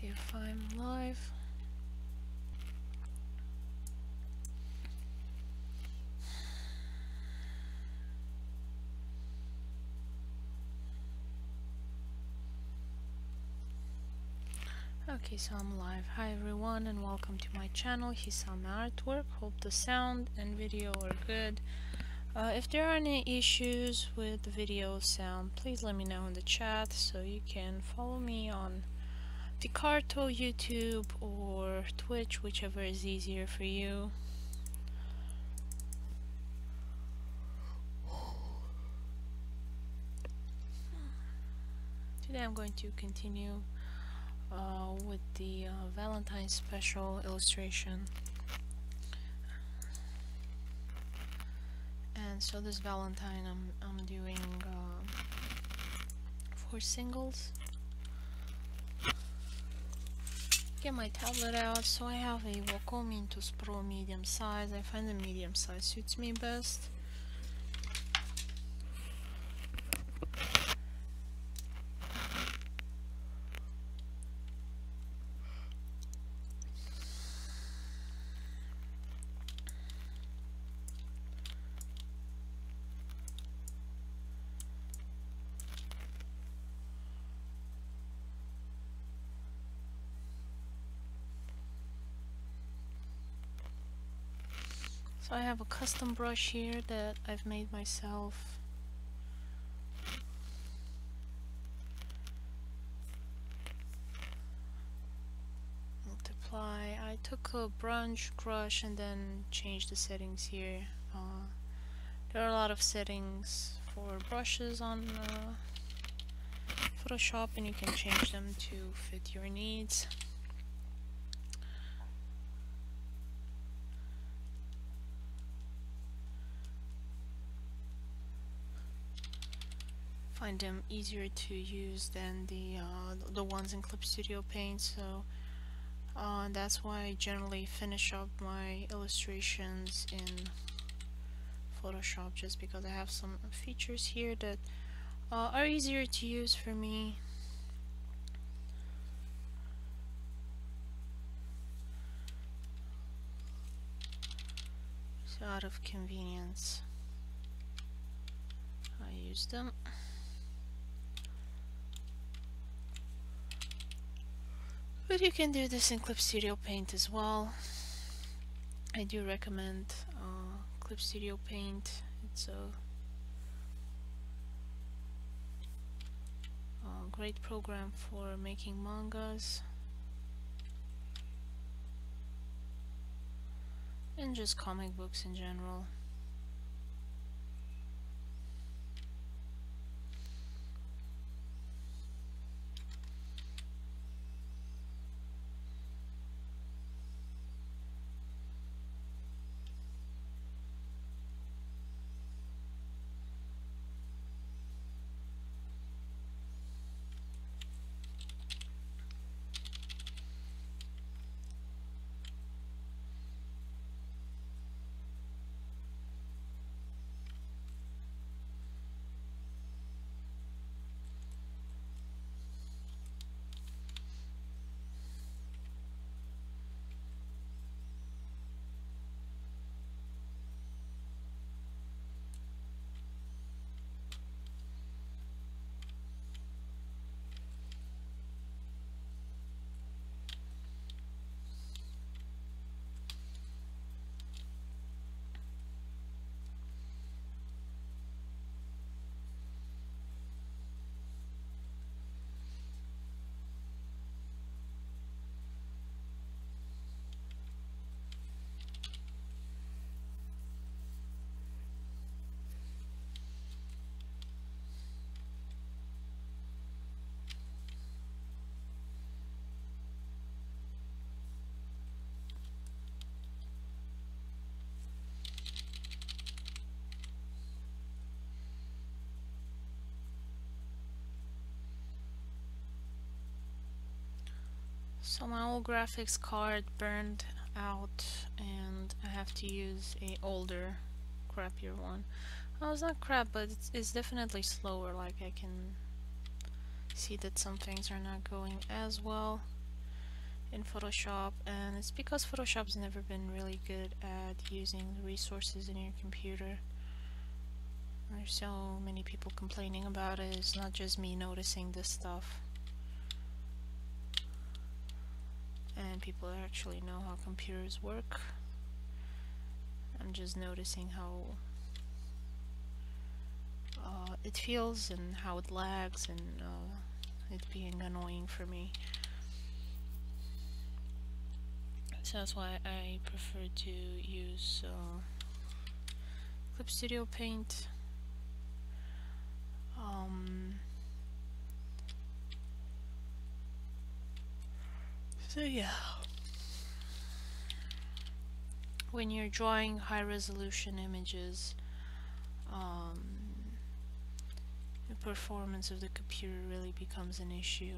See if I'm live. Okay, so I'm live. Hi everyone and welcome to my channel, Hisame Artwork. Hope the sound and video are good. If there are any issues with the video sound, please let me know in the chat so you can follow me on pt2, YouTube or Twitch, whichever is easier for you. Today I'm going to continue with the Valentine special illustration. And so this Valentine I'm doing 4 singles. Get my tablet out. So I have a Wacom Intus Pro medium size. I find the medium size suits me best. So I have a custom brush here that I've made myself. Multiply. I took a brush and then changed the settings here. There are a lot of settings for brushes on Photoshop, and you can change them to fit your needs. Find them easier to use than the ones in Clip Studio Paint, so that's why I generally finish up my illustrations in Photoshop, just because I have some features here that are easier to use for me. So out of convenience, I use them. But you can do this in Clip Studio Paint as well. I do recommend Clip Studio Paint. It's a great program for making mangas and just comic books in general. So my old graphics card burned out and I have to use a older, crappier one. Well, it's not crap, but it's definitely slower. Like, I can see that some things are not going as well. in Photoshop, and it's because Photoshop's never been really good at using the resources in your computer. There's so many people complaining about it. It's not just me noticing this stuff. And people actually know how computers work. I'm just noticing how it feels and how it lags, and it being annoying for me. So that's why I prefer to use Clip Studio Paint. So yeah, when you're drawing high resolution images, the performance of the computer really becomes an issue.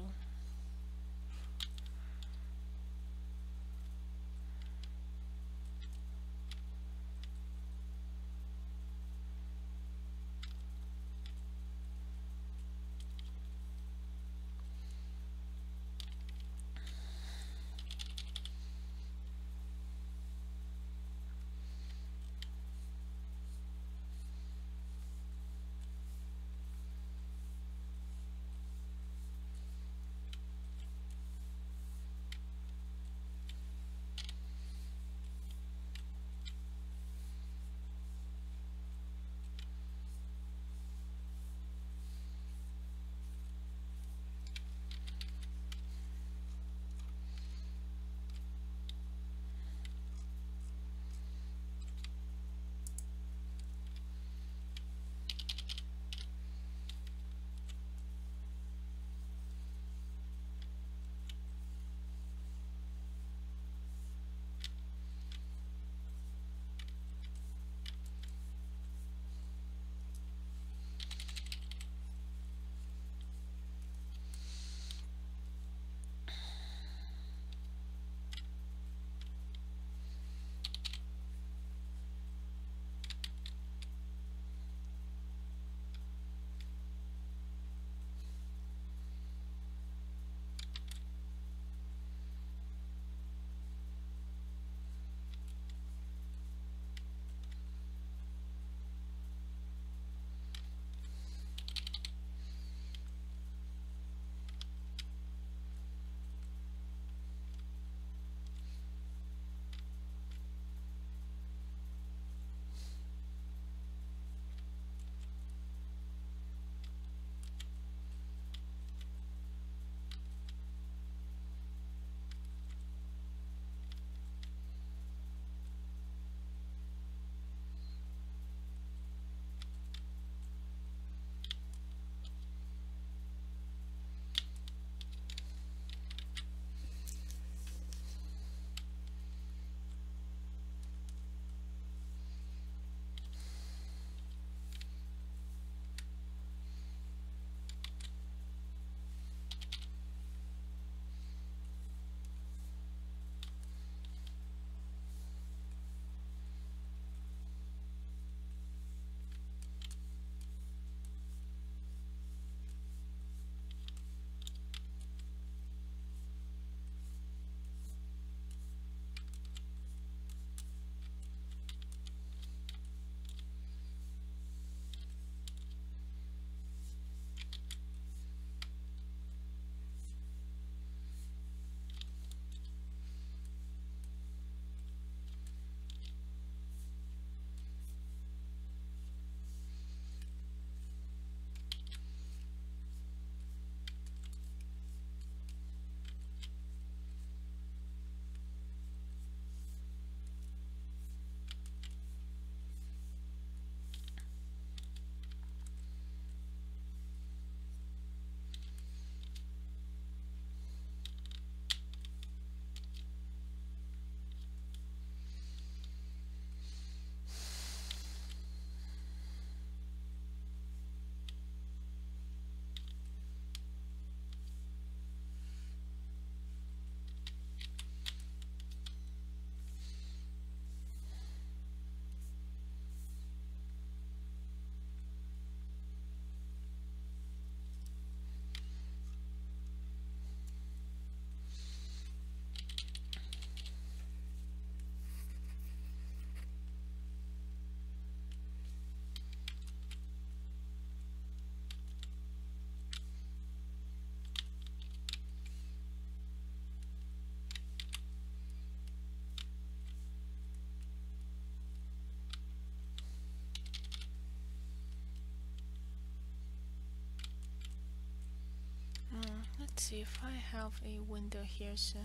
Let's see if I have a window here so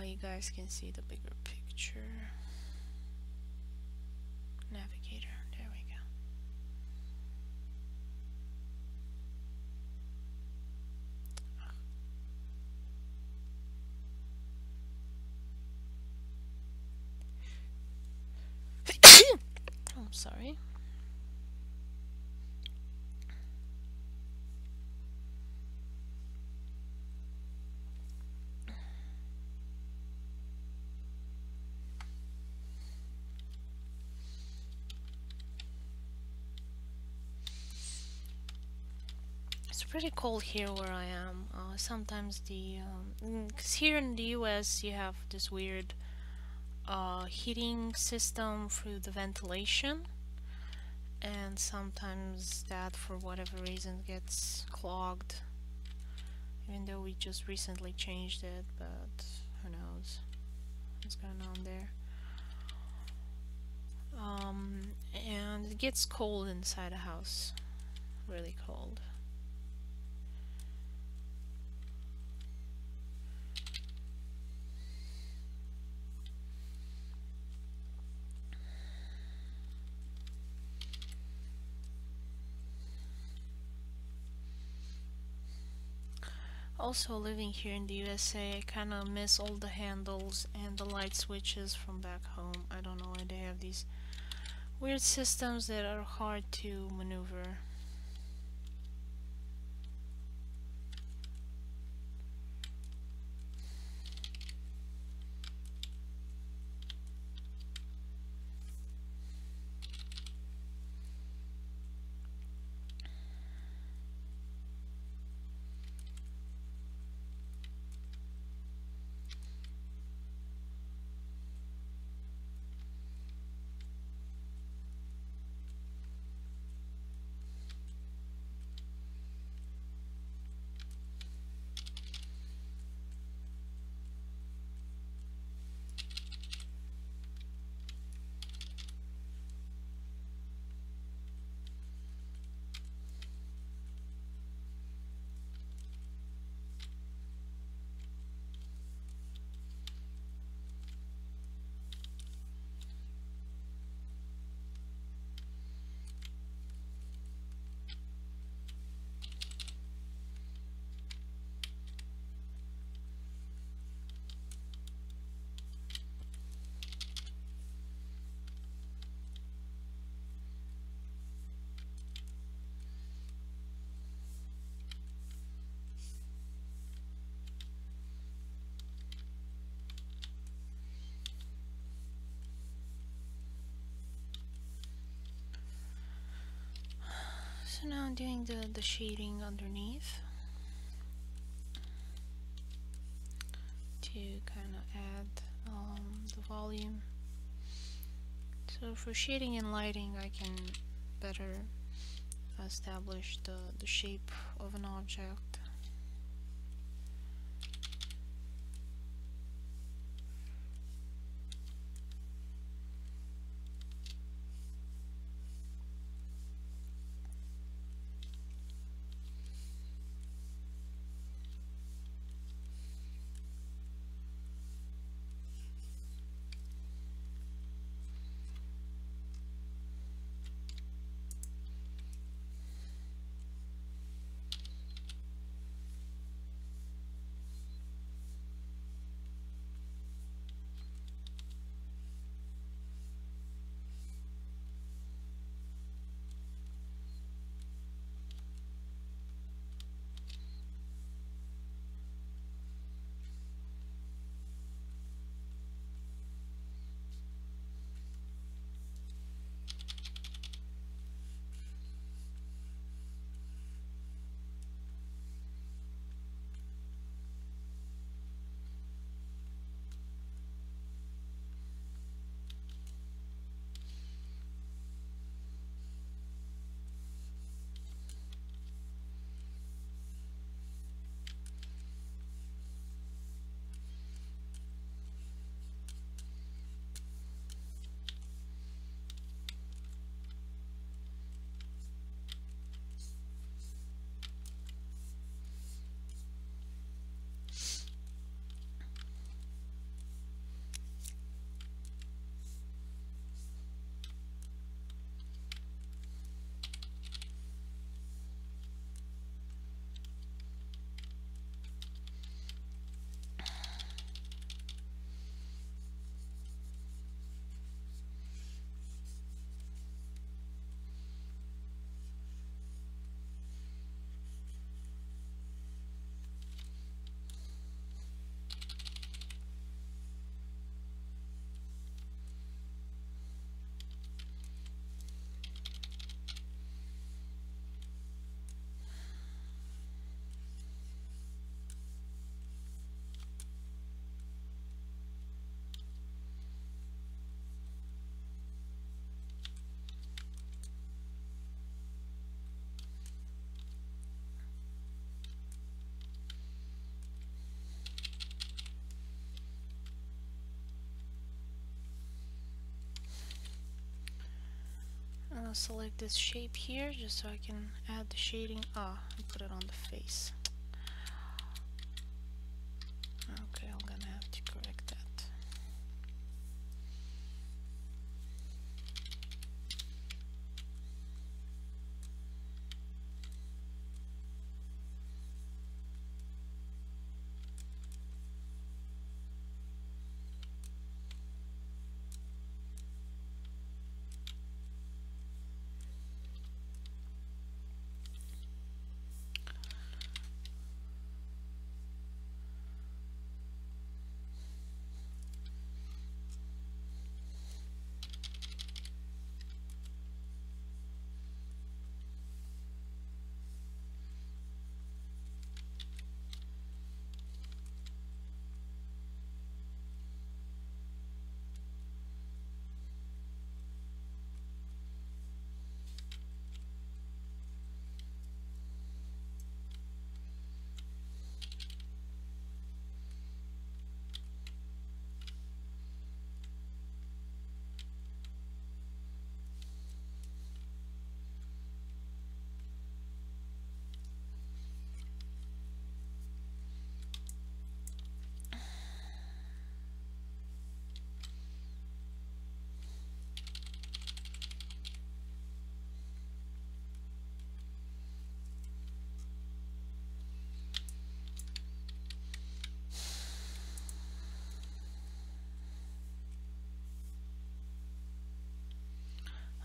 you guys can see the bigger picture. Navigator, there we go. I'm sorry. It's pretty cold here where I am. Sometimes because here in the US you have this weird heating system through the ventilation, and sometimes that for whatever reason gets clogged, even though we just recently changed it, but who knows what's going on there. And it gets cold inside a house, really cold. Also, living here in the USA, I kind of miss all the handles and the light switches from back home. I don't know why they have these weird systems that are hard to maneuver. So now I'm doing the shading underneath to kind of add the volume. So for shading and lighting, I can better establish the shape of an object. select this shape here just so I can add the shading. And put it on the face. Okay, I'm gonna have to correct that.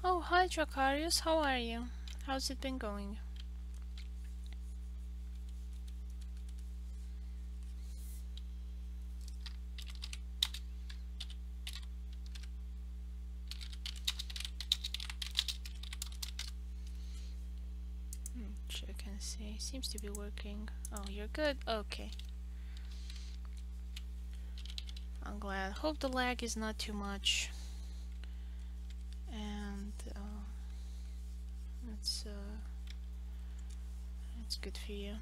Oh, hi Dracarius, how are you? How's it been going? Check and see. Seems to be working. Oh, you're good? Okay. I'm glad. Hope the lag is not too much. And it's good for you.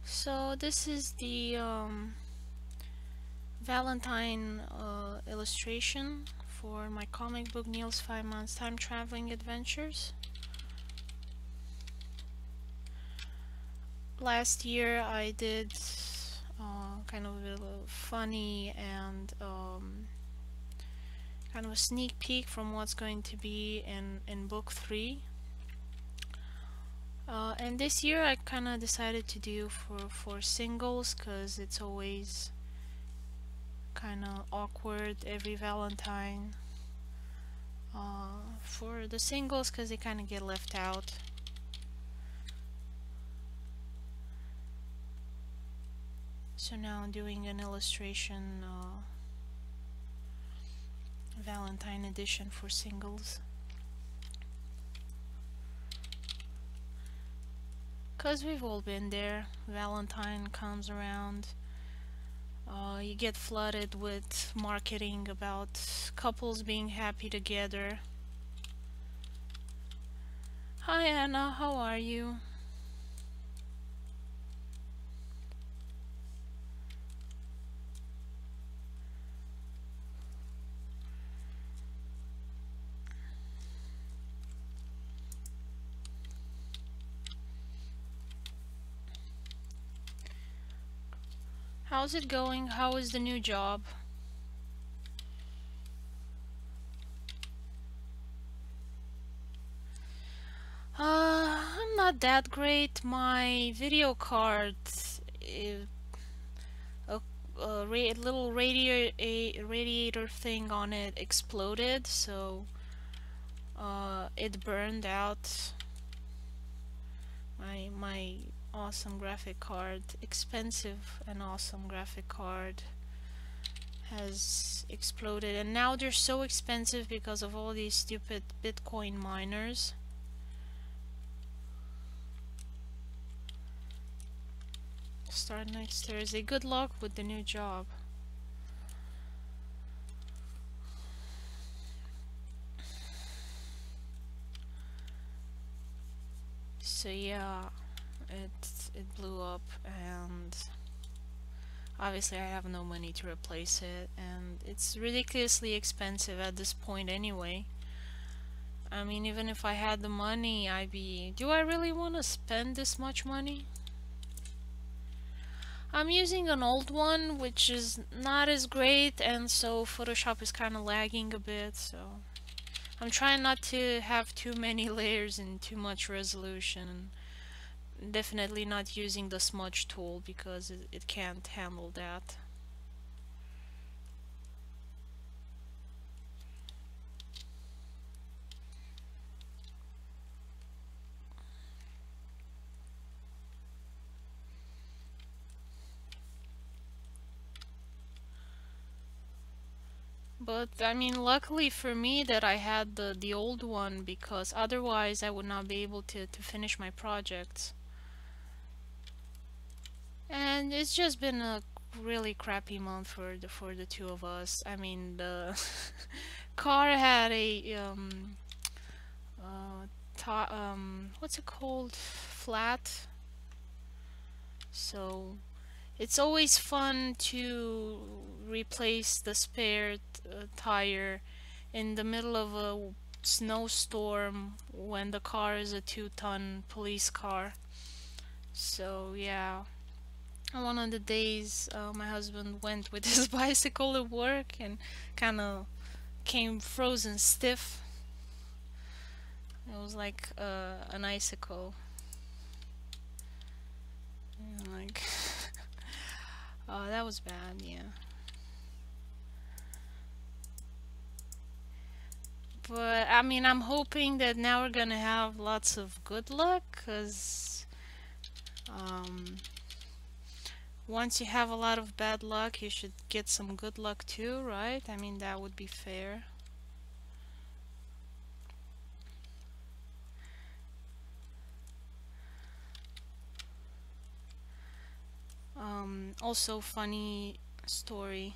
So this is the Valentine illustration for my comic book Niels Feynman's Time Traveling Adventures. Last year I did kind of a little funny and kind of a sneak peek from what's going to be in book 3. And this year I kind of decided to do for singles, because it's always kind of awkward every Valentine for the singles, because they kind of get left out. So now I'm doing an illustration Valentine edition for singles, because we've all been there. Valentine comes around, you get flooded with marketing about couples being happy together. Hi Anna, how are you? How's it going? How is the new job? I'm not that great. My video card, a little radiator thing on it exploded, so it burned out. My awesome graphic card, expensive and awesome graphic card, has exploded, and now they're so expensive because of all these stupid Bitcoin miners. Start next Thursday. Good luck with the new job. So yeah, it blew up, and Obviously I have no money to replace it, and it's ridiculously expensive at this point anyway. I mean, even if I had the money, do I really want to spend this much money? I'm using an old one, which is not as great, and so Photoshop is kind of lagging a bit, so I'm trying not to have too many layers and too much resolution. Definitely not using the smudge tool because it can't handle that. But I mean, luckily for me that I had the old one, because otherwise I would not be able to finish my projects. And it's just been a really crappy month for the two of us. I mean, the car had a what's it called? Flat. So it's always fun to replace the spare tire in the middle of a snowstorm when the car is a 2-ton police car. So yeah, one of the days my husband went with his bicycle to work and kind of came frozen stiff. It was like an icicle. And like, oh, that was bad, yeah. But I mean, I'm hoping that now we're gonna have lots of good luck, because once you have a lot of bad luck, you should get some good luck too, right? I mean, that would be fair. Also funny story.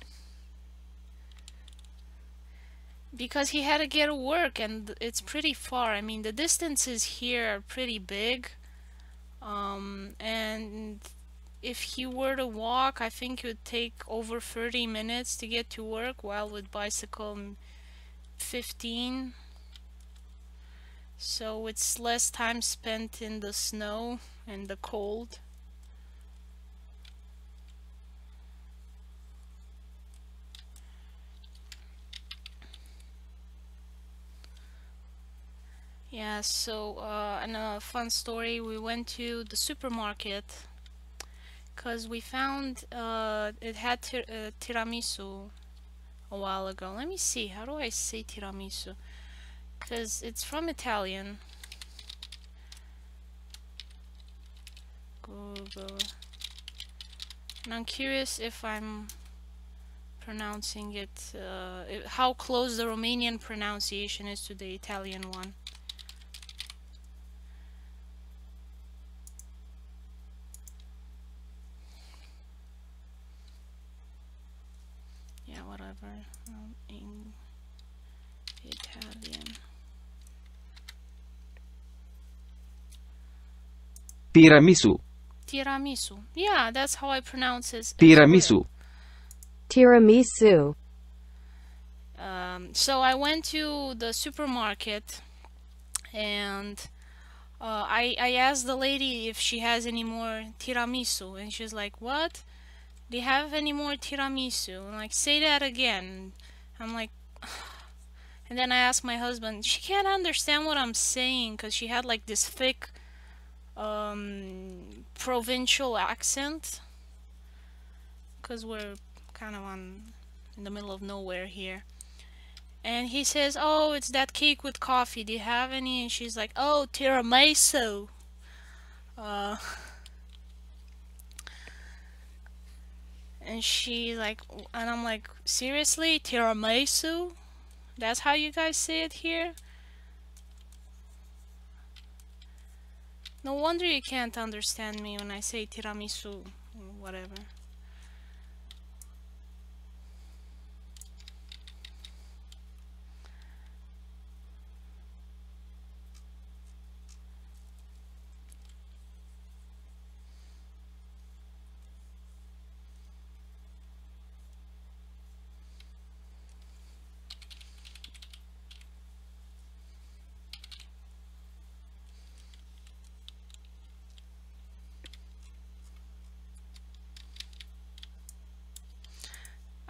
Because he had to get to work and it's pretty far. I mean, the distances here are pretty big. And if he were to walk, I think it would take over 30 minutes to get to work, while with bicycle 15. So it's less time spent in the snow and the cold. Yeah, so and a fun story, we went to the supermarket because we found it had tiramisu a while ago. Let me see, how do I say tiramisu? Because it's from Italian. Google. And I'm curious if I'm pronouncing it, how close the Romanian pronunciation is to the Italian one. Yeah, whatever. In Italian. Tiramisu. Tiramisu. Yeah, that's how I pronounce it. Tiramisu. Tiramisu. So I went to the supermarket and I asked the lady if she has any more tiramisu, and she's like, "What? Do you have any more tiramisu?" I'm like, "Say that again." I'm like, and then I asked my husband. She can't understand what I'm saying because she had like this thick provincial accent, because we're kind of in the middle of nowhere here. And he says, "Oh, it's that cake with coffee. Do you have any?" And she's like, "Oh, tiramisu." Uh, and she like, and I'm like, "Seriously, tiramisu? That's how you guys say it here?" No wonder you can't understand me when I say tiramisu or whatever.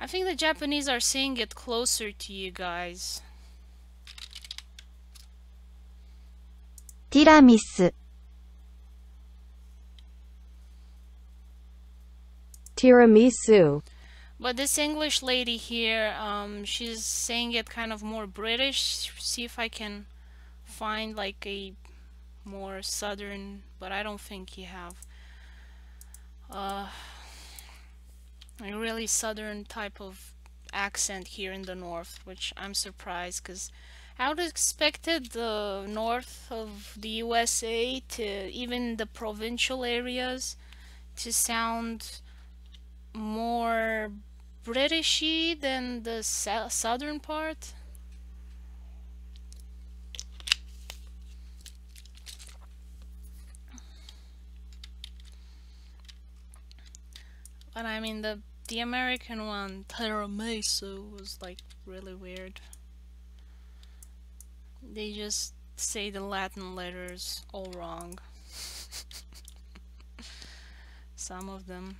I think the Japanese are saying it closer to you guys. ティラミス tiramisu But this English lady here, she's saying it kind of more British. See if I can find like a more southern, but I don't think you have a really southern type of accent here in the north, which I'm surprised because I would have expected the north of the USA to, even the provincial areas, to sound more Britishy than the southern part. But I mean the American one, tiramisu, was like really weird. They just say the Latin letters all wrong. Some of them.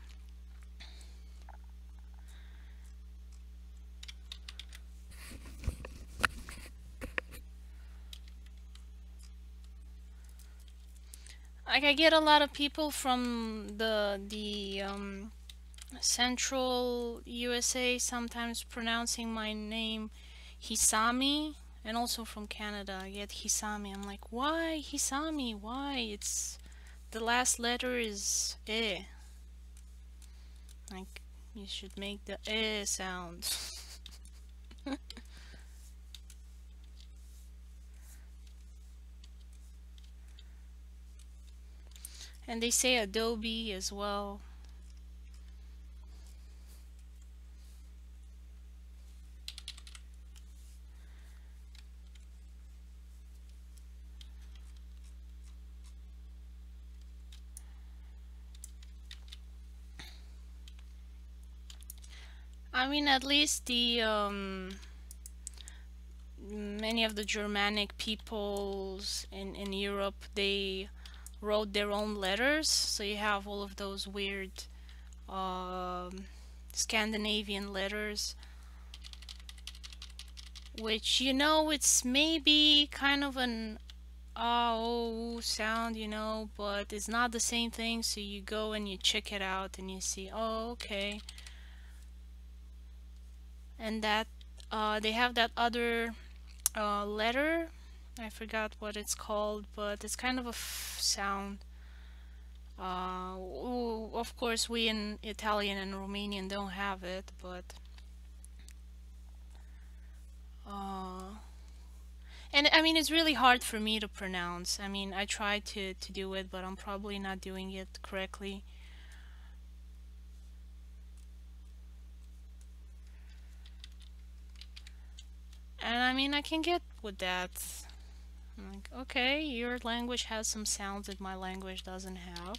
Like I get a lot of people from the central USA sometimes pronouncing my name Hisame, and also from Canada I get Hisame. I'm like, why Hisame? Why? It's the last letter is eh. Like you should make the eh sound. And they say Adobe as well. I mean, at least the many of the Germanic peoples in Europe, they wrote their own letters, so you have all of those weird Scandinavian letters, which, you know, it's maybe kind of an oh sound, you know, but it's not the same thing. So you go and you check it out and you see, oh, okay. And that they have that other letter, I forgot what it's called, but it's kind of a sound. Of course we in Italian and Romanian don't have it, but and I mean, it's really hard for me to pronounce. I mean, I try to do it, but I'm probably not doing it correctly. And I mean, I can get with that. I'm like, okay, your language has some sounds that my language doesn't have.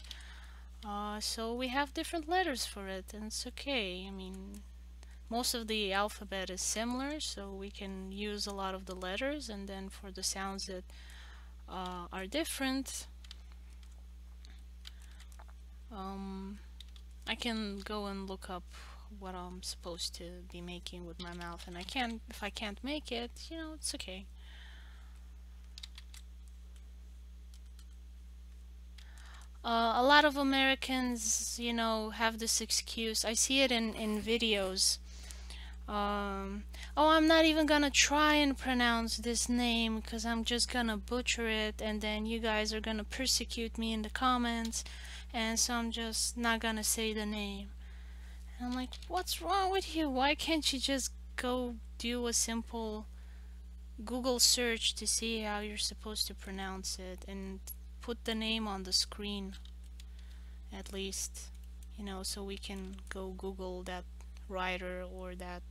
So we have different letters for it, and it's okay. I mean, most of the alphabet is similar, so we can use a lot of the letters, and then for the sounds that are different, I can go and look up what I'm supposed to be making with my mouth, and if I can't make it, you know, it's okay. A lot of Americans, you know, have this excuse. I see it in videos. Oh, I'm not even gonna try and pronounce this name because I'm just gonna butcher it, and then you guys are gonna persecute me in the comments, and so I'm just not gonna say the name. And I'm like, what's wrong with you? Why can't you just go do a simple Google search to see how you're supposed to pronounce it and put the name on the screen at least, you know, so we can go Google that writer or that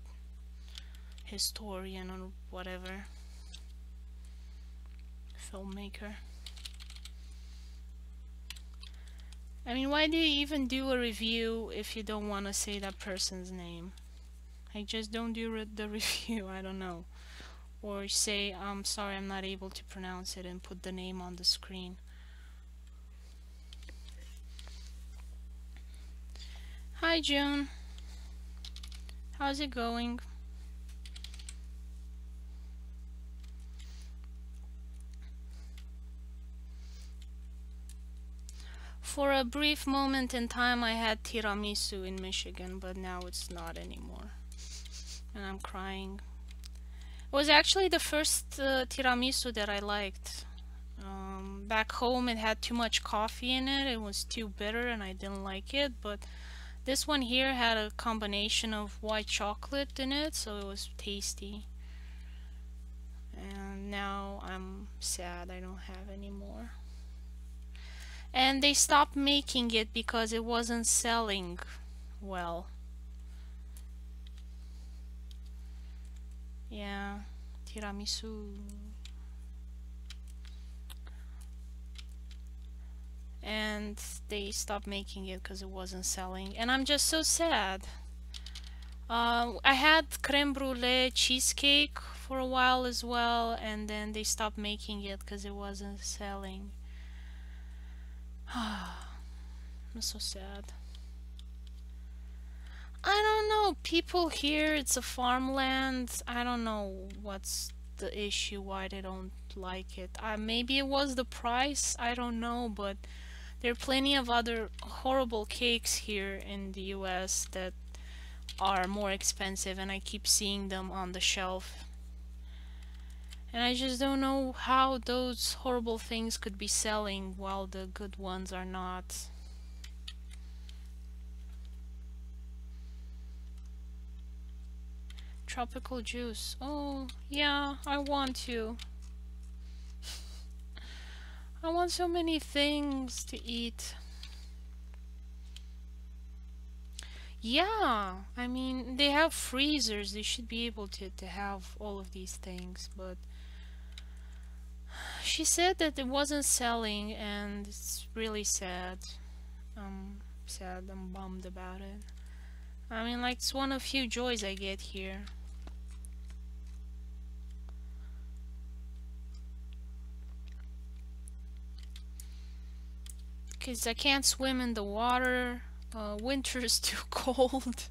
historian or whatever, filmmaker. I mean, why do you even do a review if you don't want to say that person's name? Like, just don't do the review, I don't know. Or say, I'm sorry, I'm not able to pronounce it, and put the name on the screen. Hi, June. How's it going? For a brief moment in time, I had tiramisu in Michigan, but now it's not anymore. And I'm crying. It was actually the first tiramisu that I liked. Back home, it had too much coffee in it. It was too bitter, and I didn't like it. But this one here had a combination of white chocolate in it, so it was tasty. And now I'm sad I don't have any more. And they stopped making it because it wasn't selling well. Yeah, tiramisu. And they stopped making it because it wasn't selling. And I'm just so sad. I had creme brulee cheesecake for a while as well, and then they stopped making it because it wasn't selling. I'm so sad. I don't know. People here, it's a farmland. I don't know what's the issue, why they don't like it. Maybe it was the price. I don't know, but there are plenty of other horrible cakes here in the US that are more expensive, and I keep seeing them on the shelf. And I just don't know how those horrible things could be selling while the good ones are not. Tropical juice. Oh, yeah, I want to. I want so many things to eat. Yeah, I mean, they have freezers. They should be able to have all of these things, but she said that it wasn't selling, and it's really sad. I'm sad. I'm bummed about it. I mean, like, it's one of few joys I get here. Because I can't swim in the water. Winter is too cold.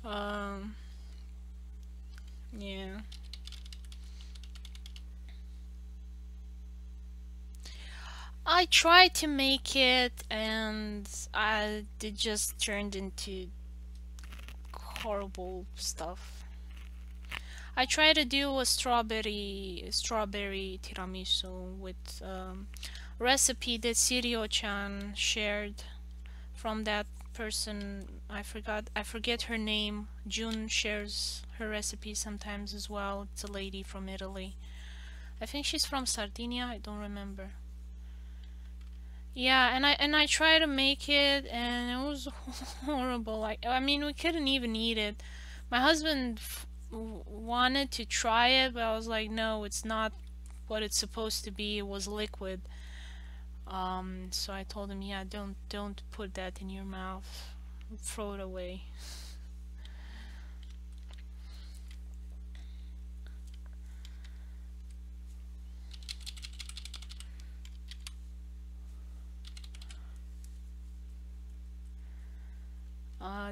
Yeah. I tried to make it, and it just turned into horrible stuff. I tried to do a strawberry tiramisu with recipe that Sirio-chan shared from that person. I forget her name. Jun shares her recipe sometimes as well. It's a lady from Italy. I think she's from Sardinia. I don't remember. Yeah, and I tried to make it, and it was horrible. I mean, we couldn't even eat it. My husband wanted to try it, but I was like, no, it's not what it's supposed to be. It was liquid. So I told him, yeah, don't put that in your mouth. Throw it away.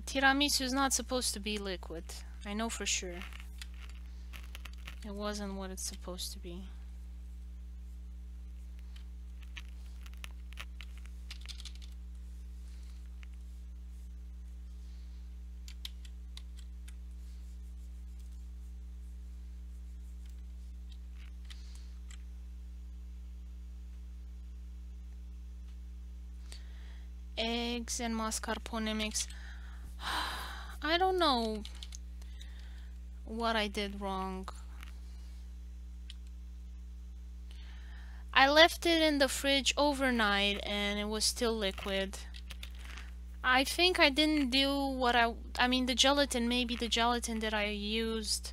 Tiramisu is not supposed to be liquid. I know for sure. It wasn't what it's supposed to be. Eggs and mascarpone mix. I don't know what I did wrong. I left it in the fridge overnight and it was still liquid. I think I didn't do what I mean, the gelatin, maybe the gelatin that I used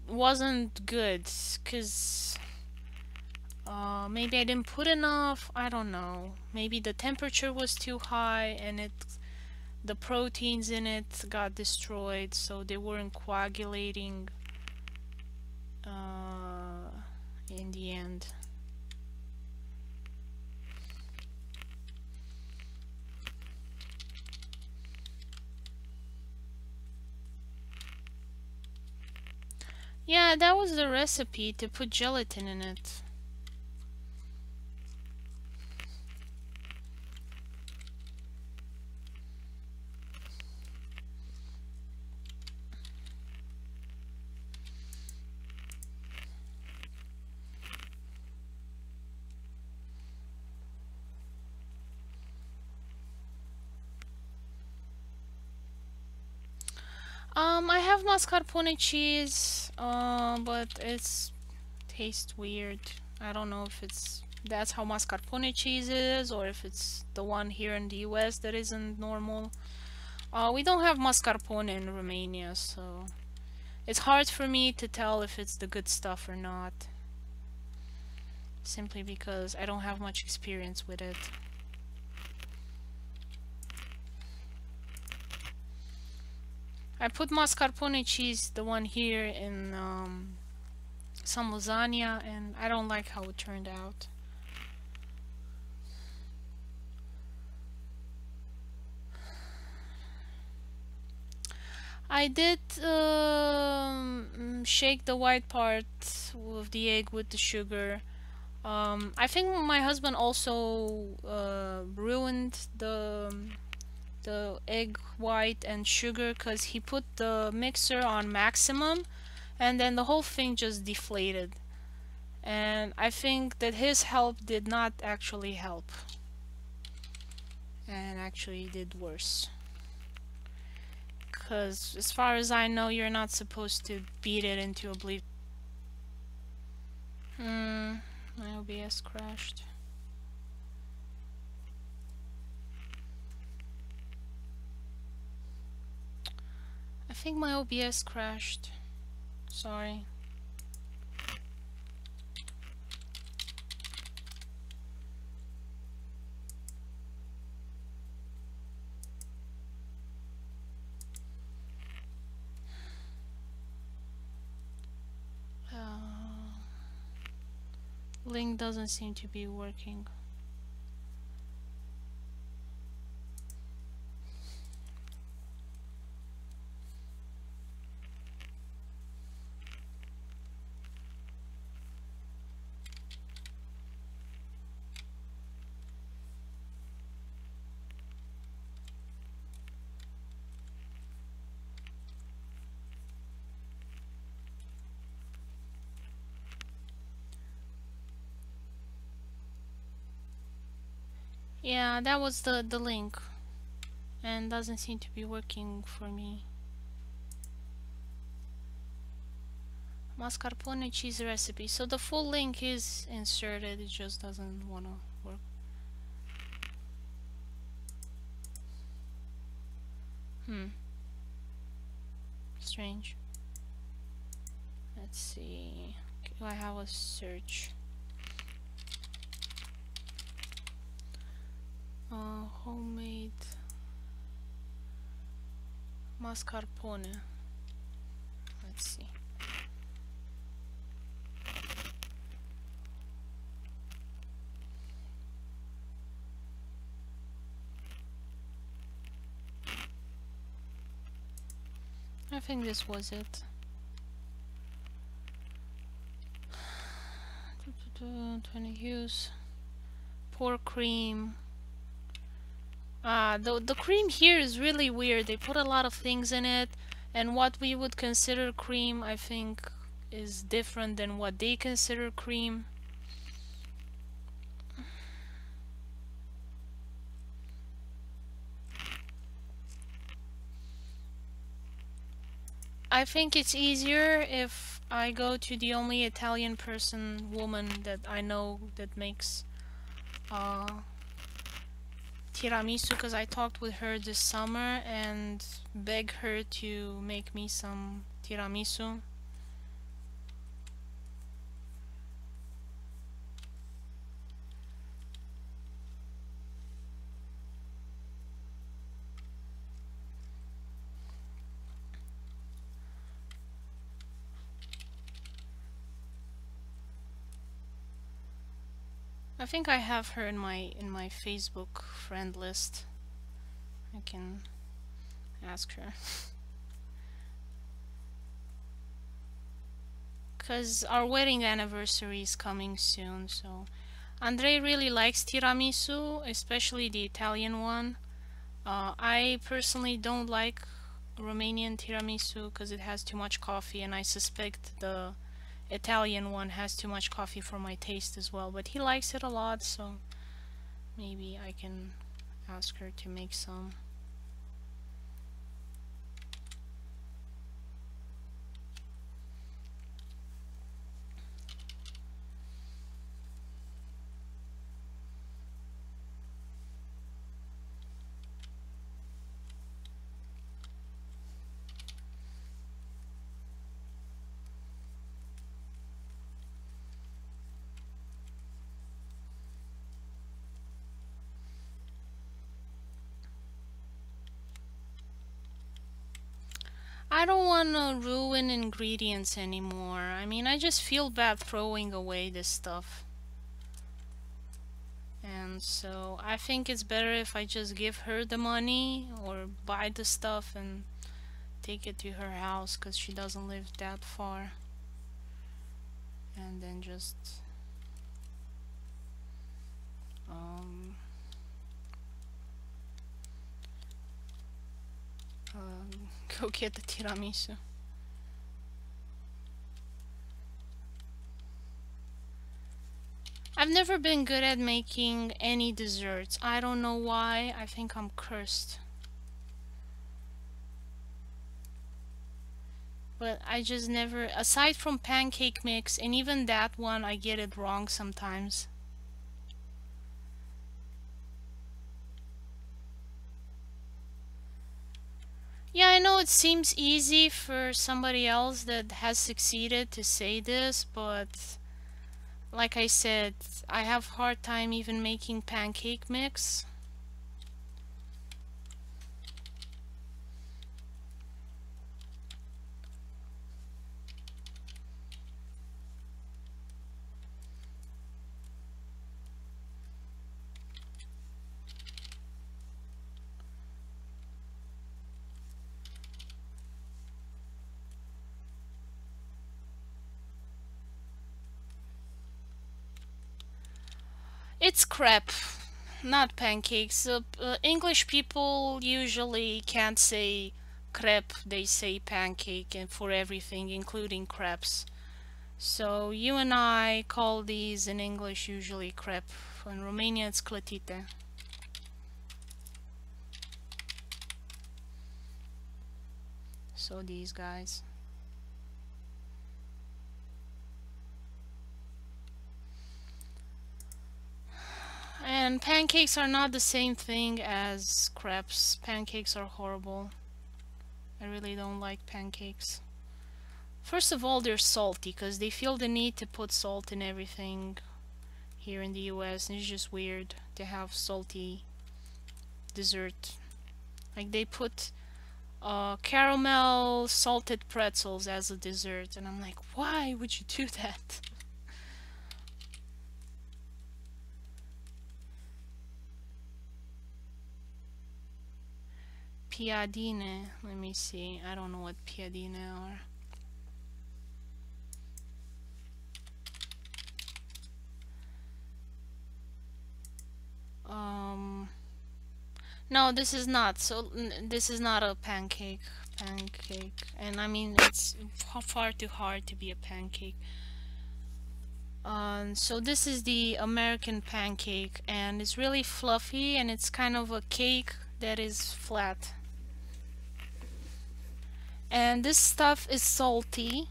wasn't good, cause maybe I didn't put enough. I don't know. Maybe the temperature was too high and the proteins in it got destroyed, so they weren't coagulating in the end. Yeah, that was the recipe, to put gelatin in it. I have mascarpone cheese, but it's tastes weird. I don't know if that's how mascarpone cheese is, or if it's the one here in the US that isn't normal. We don't have mascarpone in Romania, so it's hard for me to tell if it's the good stuff or not. Simply because I don't have much experience with it. I put mascarpone cheese, the one here, in some lasagna, and I don't like how it turned out. I did shake the white part of the egg with the sugar. I think my husband also ruined the egg white and sugar because he put the mixer on maximum, and then the whole thing just deflated. And I think that his help did not actually help, and actually did worse. Because as far as I know, you're not supposed to beat it into oblivion. My OBS crashed. I think my OBS crashed. Sorry. Link doesn't seem to be working. Yeah, that was the link, and doesn't seem to be working for me. Mascarpone cheese recipe. So the full link is inserted, it just doesn't want to work. Strange. Let's see. Do I have a search? Homemade mascarpone. Let's see. I think this was it. 20 hues. Pour cream. The cream here is really weird. They put a lot of things in it, and what we would consider cream, I think, is different than what they consider cream. I think it's easier if I go to the only Italian woman that I know that makes tiramisu, because I talked with her this summer and begged her to make me some tiramisu. I think I have her in my Facebook friend list. I can ask her. because our wedding anniversary is coming soon. So Andre really likes tiramisu, especially the Italian one. I personally don't like Romanian tiramisu because it has too much coffee, and I suspect the Italian one has too much coffee for my taste as well. But he likes it a lot, so maybe I can ask her to make some. I don't want to ruin ingredients anymore. I mean, I just feel bad throwing away this stuff. And so I think it's better if I just give her the money or buy the stuff and take it to her house, because she doesn't live that far. And then just go get the tiramisu. I've never been good at making any desserts. I don't know why. I think I'm cursed. But I just never, aside from pancake mix, and even that one I get it wrong sometimes. Yeah, I know it seems easy for somebody else that has succeeded to say this, but like I said, I have a hard time even making pancake mix. It's crepe, not pancakes. English people usually can't say crepe, they say pancake, and for everything, including crepes. So you and I call these in English usually crepe. In Romania it's clătite. So these guys. And pancakes are not the same thing as crepes. Pancakes are horrible. I really don't like pancakes. First of all, they're salty because they feel the need to put salt in everything here in the US, and it's just weird to have salty dessert. Like they put caramel salted pretzels as a dessert, and I'm like, why would you do that? Piadine, let me see. I don't know what piadine are. No, this is not. So this is not a pancake. And I mean it's far too hard to be a pancake. So this is the American pancake, and it's really fluffy, and it's kind of a cake that is flat. And this stuff is salty,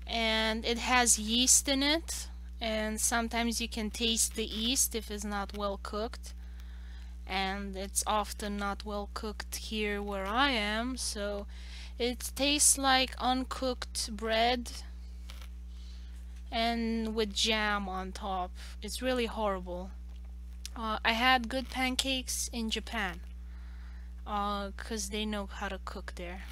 and it has yeast in it, and sometimes you can taste the yeast if it's not well cooked, and it's often not well cooked here where I am, so it tastes like uncooked bread and with jam on top. It's really horrible. I had good pancakes in Japan because they know how to cook there.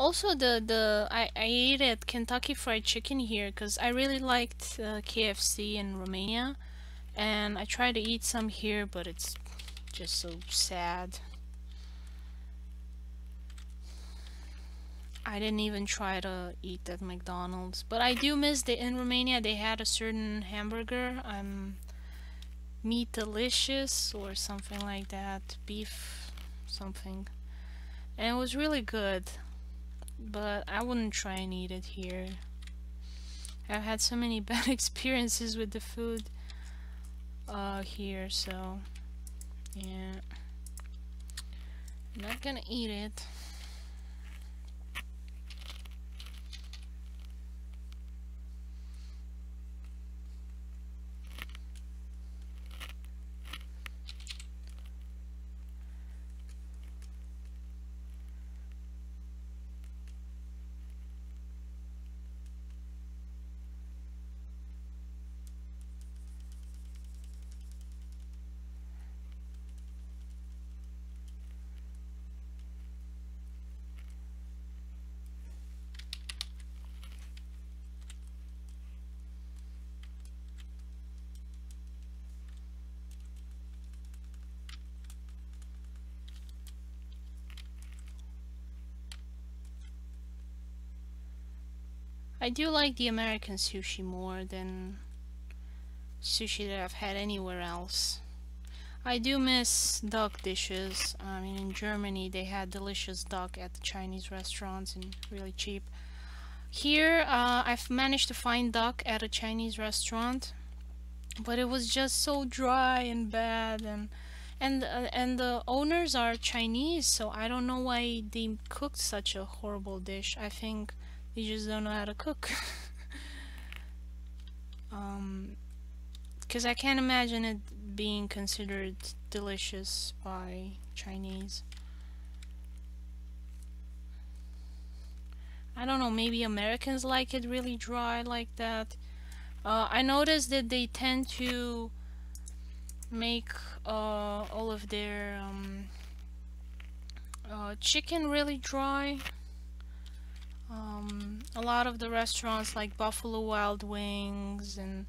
Also, I ate at Kentucky Fried Chicken here because I really liked KFC in Romania, and I tried to eat some here, but it's just so sad. I didn't even try to eat at McDonald's, but I do miss in Romania they had a certain hamburger, meat delicious or something like that, beef something, and it was really good. But I wouldn't try and eat it here. I've had so many bad experiences with the food here, so yeah, I'm not gonna eat it. I do like the American sushi more than sushi that I've had anywhere else. I do miss duck dishes. I mean, in Germany they had delicious duck at the Chinese restaurants and really cheap. Here, I've managed to find duck at a Chinese restaurant, but it was just so dry and bad, and the owners are Chinese, so I don't know why they cooked such a horrible dish. I think they just don't know how to cook. Because I can't imagine it being considered delicious by Chinese. I don't know, maybe Americans like it really dry like that. I noticed that they tend to make all of their chicken really dry. A lot of the restaurants like Buffalo Wild Wings and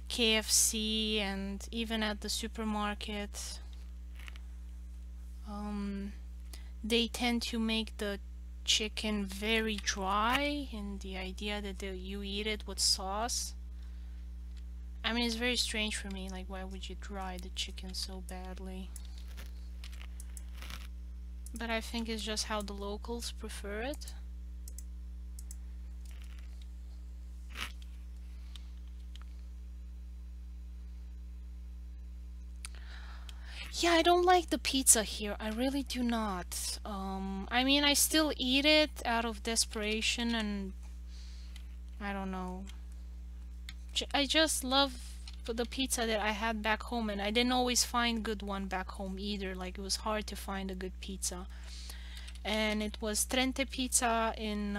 KFC and even at the supermarket, they tend to make the chicken very dry, and the idea that you eat it with sauce. I mean, it's very strange for me, like why would you dry the chicken so badly? But I think it's just how the locals prefer it. Yeah, I don't like the pizza here. I really do not. I mean, I still eat it out of desperation, and I don't know. I just love the pizza that I had back home, and I didn't always find good one back home either. Like, it was hard to find a good pizza. And it was Trente pizza in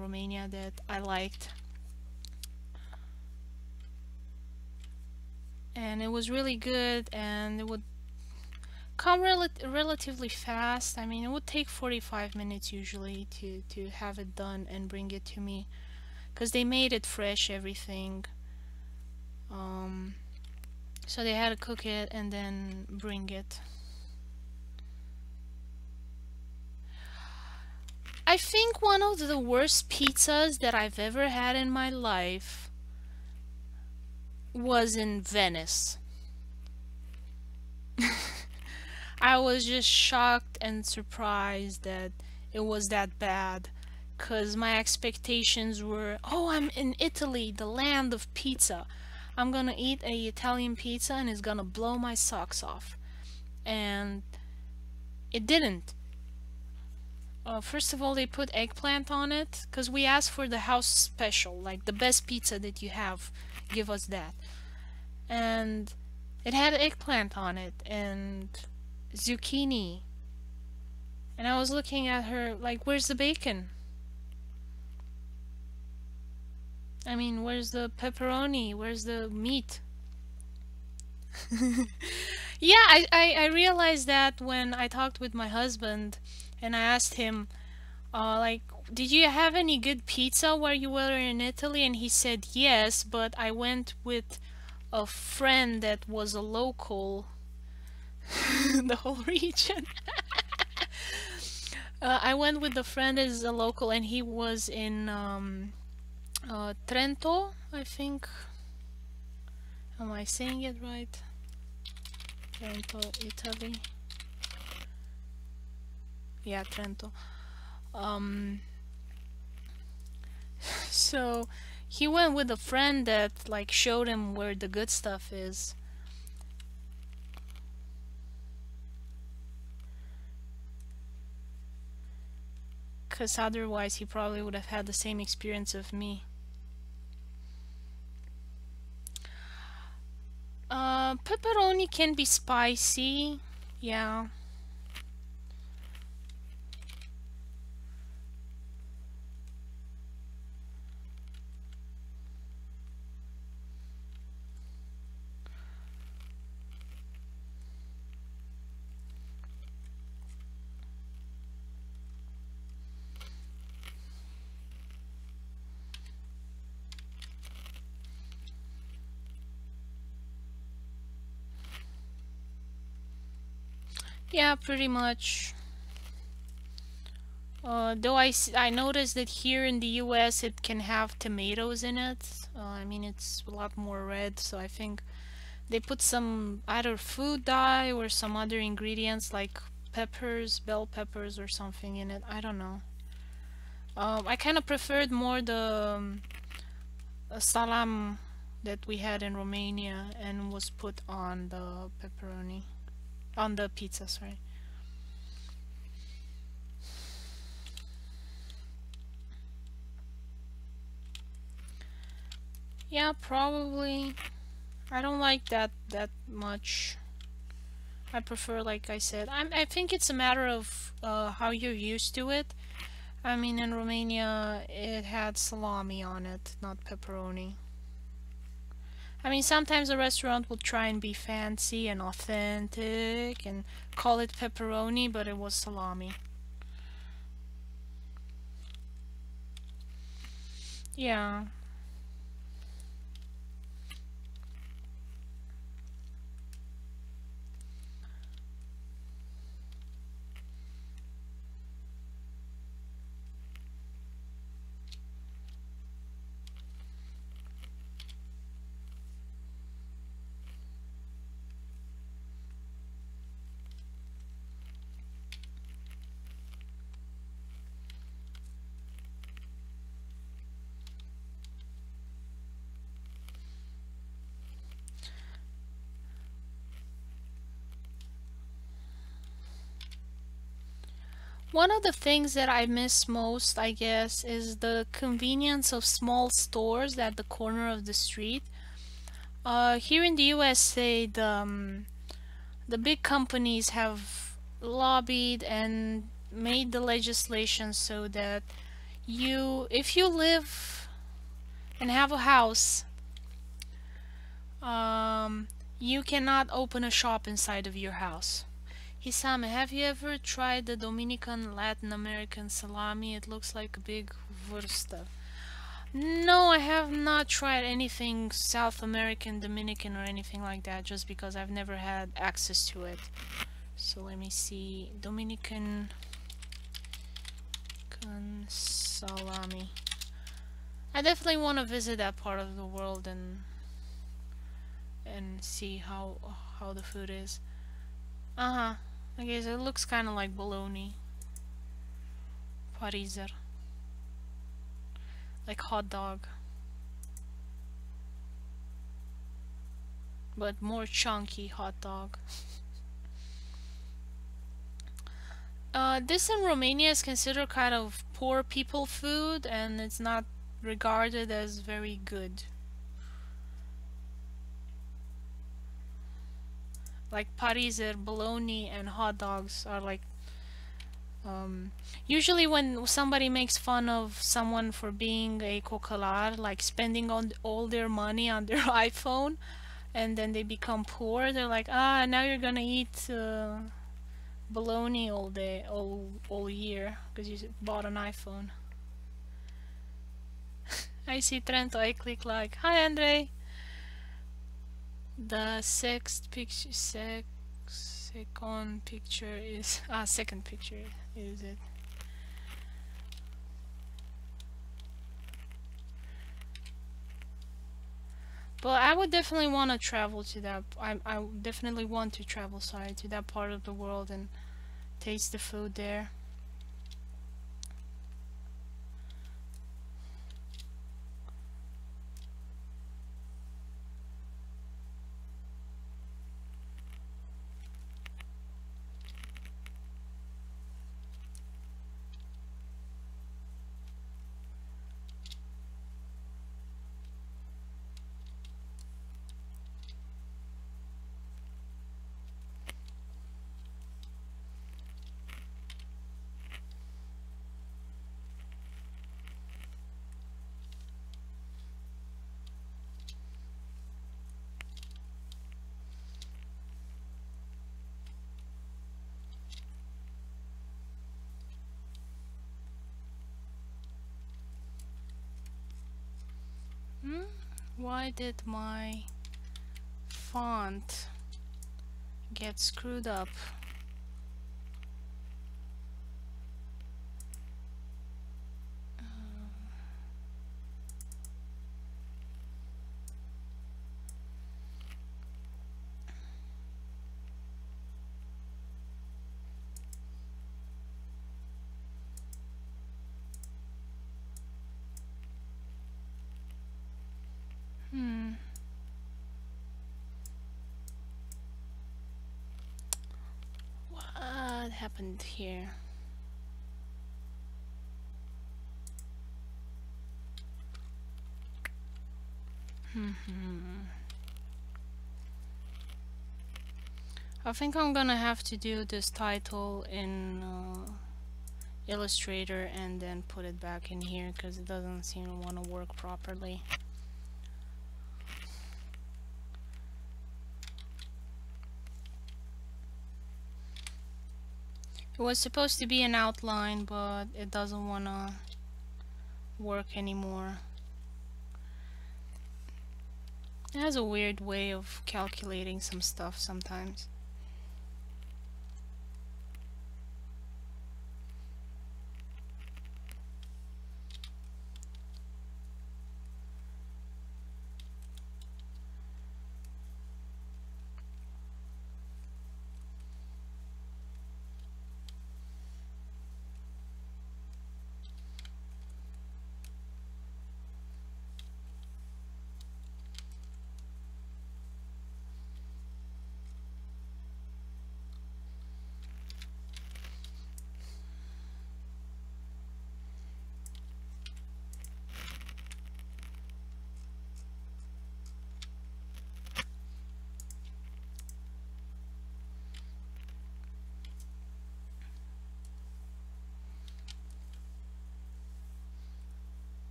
Romania that I liked. And it was really good, and it would come relatively fast. I mean, it would take 45 minutes usually to have it done and bring it to me, because they made it fresh, everything. So they had to cook it and then bring it. I think one of the worst pizzas that I've ever had in my life was in Venice. I was just shocked and surprised that it was that bad, because my expectations were, oh, I'm in Italy, the land of pizza. I'm gonna eat a Italian pizza and it's gonna blow my socks off. And it didn't. First of all, they put eggplant on it, because we asked for the house special, like the best pizza that you have, give us that. And it had eggplant on it and zucchini. And I was looking at her like, where's the bacon? I mean, where's the pepperoni? Where's the meat? Yeah, I realized that when I talked with my husband and I asked him, Like, did you have any good pizza where you were in Italy? And he said yes, but I went with a friend that was a local in the whole region. I went with a friend as a local, and he was in Trento, I think. Am I saying it right? Trento, Italy. Yeah, Trento. Um, so he went with a friend that like showed him where the good stuff is. Because otherwise he probably would have had the same experience of me. Pepperoni can be spicy. Yeah. Yeah, pretty much. Though I noticed that here in the US it can have tomatoes in it. I mean, it's a lot more red, so I think they put some either food dye or some other ingredients like peppers, bell peppers or something in it. I don't know. I kind of preferred more the salam that we had in Romania and was put on the pepperoni. On the pizza, sorry. Yeah, probably. I don't like that much. I prefer, like I said, I think it's a matter of how you're used to it. I mean, in Romania, it had salami on it, not pepperoni. I mean, sometimes a restaurant will try and be fancy and authentic and call it pepperoni, but it was salami. Yeah. One of the things that I miss most, I guess, is the convenience of small stores at the corner of the street. Here in the USA, the big companies have lobbied and made the legislation so that if you live and have a house, you cannot open a shop inside of your house. Hisame, have you ever tried the Dominican Latin American salami? It looks like a big wursta. No, I have not tried anything South American, Dominican, or anything like that, just because I've never had access to it. So let me see. Dominican salami. I definitely want to visit that part of the world and see how the food is. Uh-huh. Okay, so it looks kind of like bologna. Pariser. Like hot dog. But more chunky hot dog. This in Romania is considered kind of poor people food, and it's not regarded as very good. Like pariser, bologna, and hot dogs are like usually when somebody makes fun of someone for being a cocalar, like spending on all their money on their iPhone, and then they become poor, they're like, ah, now you're gonna eat baloney all day, all year, because you bought an iPhone. I see Trento, I click like, hi Andre! The second picture is, second picture is it. But I would definitely want to travel to that. I definitely want to travel, sorry, to that part of the world and taste the food there. Why did my font get screwed up? What happened here? I think I'm gonna have to do this title in Illustrator and then put it back in here because it doesn't seem to want to work properly. It was supposed to be an outline, but it doesn't want to work anymore. It has a weird way of calculating some stuff sometimes.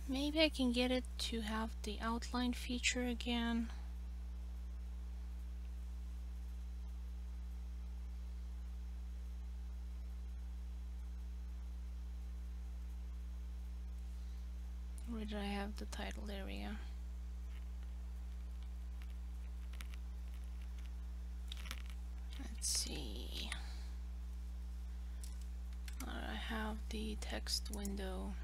Maybe I can get it to have the outline feature again. Where did I have the title area? Let's see. I have the text window.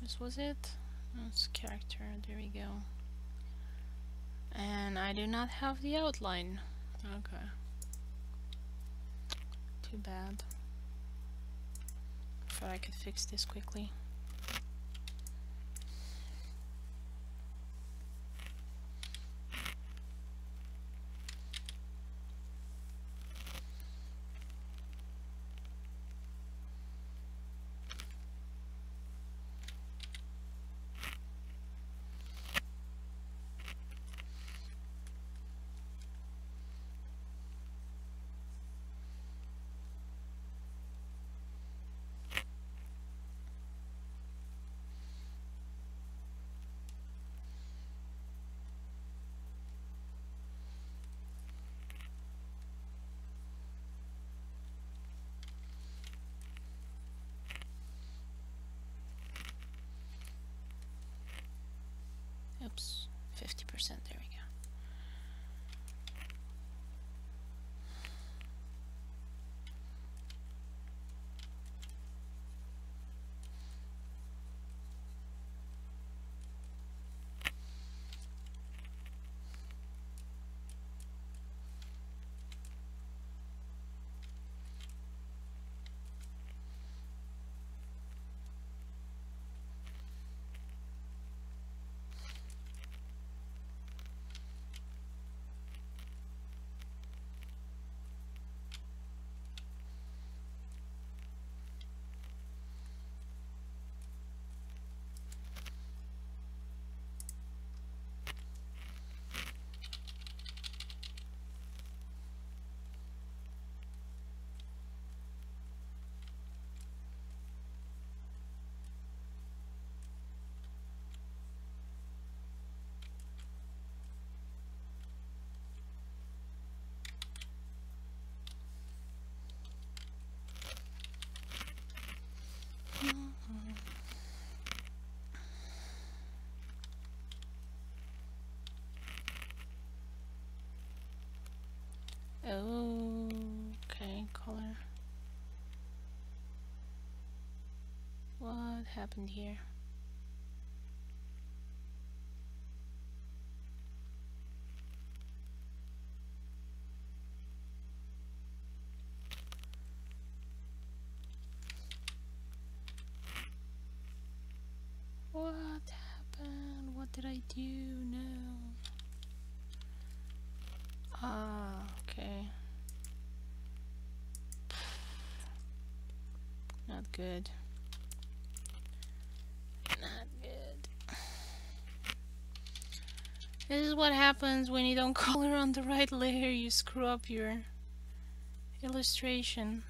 This was it. That's character. There we go. And I do not have the outline. Okay. Too bad. Thought I could fix this quickly. 50%. There we go. Okay, color. What happened here? What happened? What did I do? No. Ah, okay. Not good. Not good. This is what happens when you don't color on the right layer. You screw up your illustration.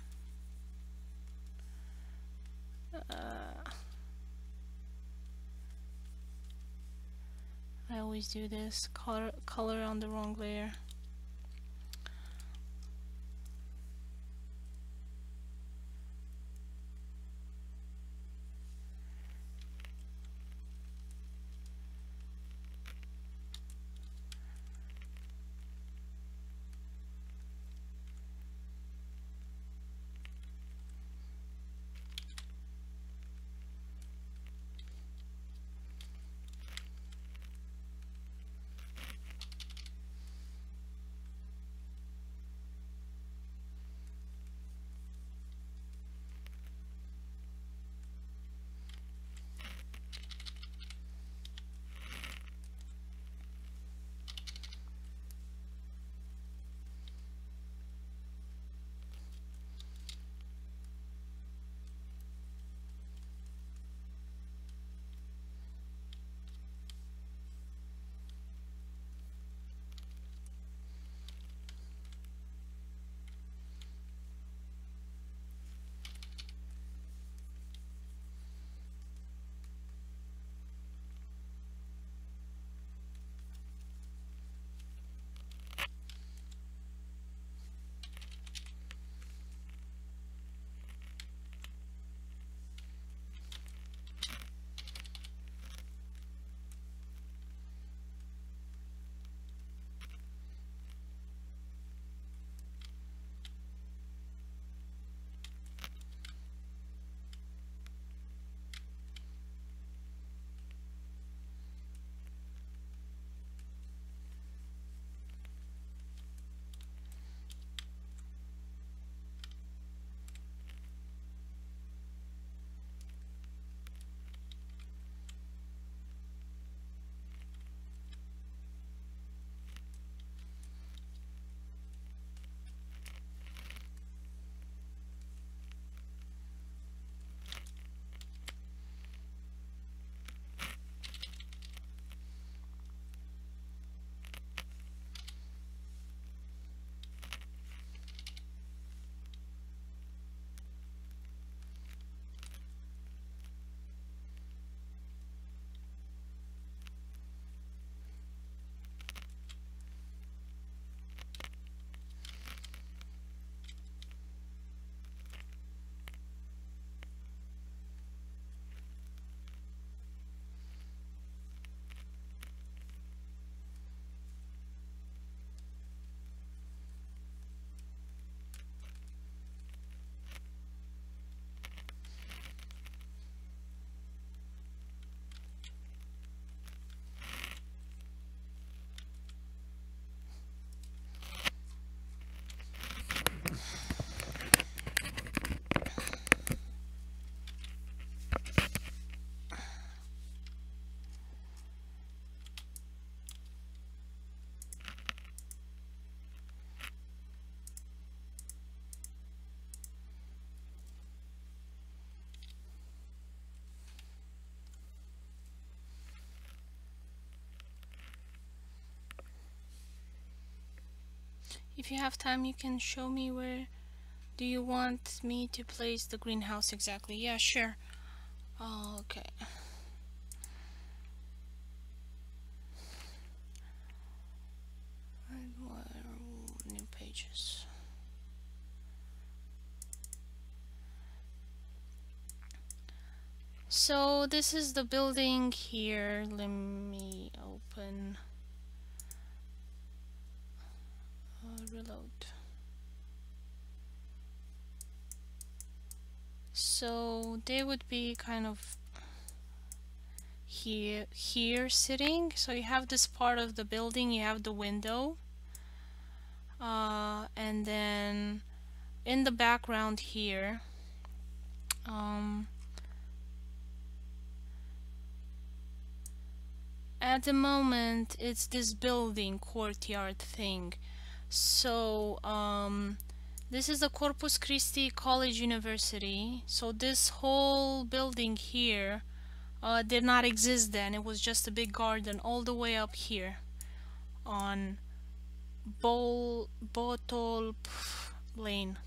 I always do this. Color on the wrong layer. If you have time, you can show me where do you want me to place the greenhouse exactly. Yeah, sure. Okay. New pages. So this is the building here. Let me open, reload. So they would be kind of here sitting. So you have this part of the building, you have the window, and then in the background here, at the moment it's this building courtyard thing. So this is the Corpus Christi College University. So this whole building here did not exist then. It was just a big garden all the way up here on Botol Lane.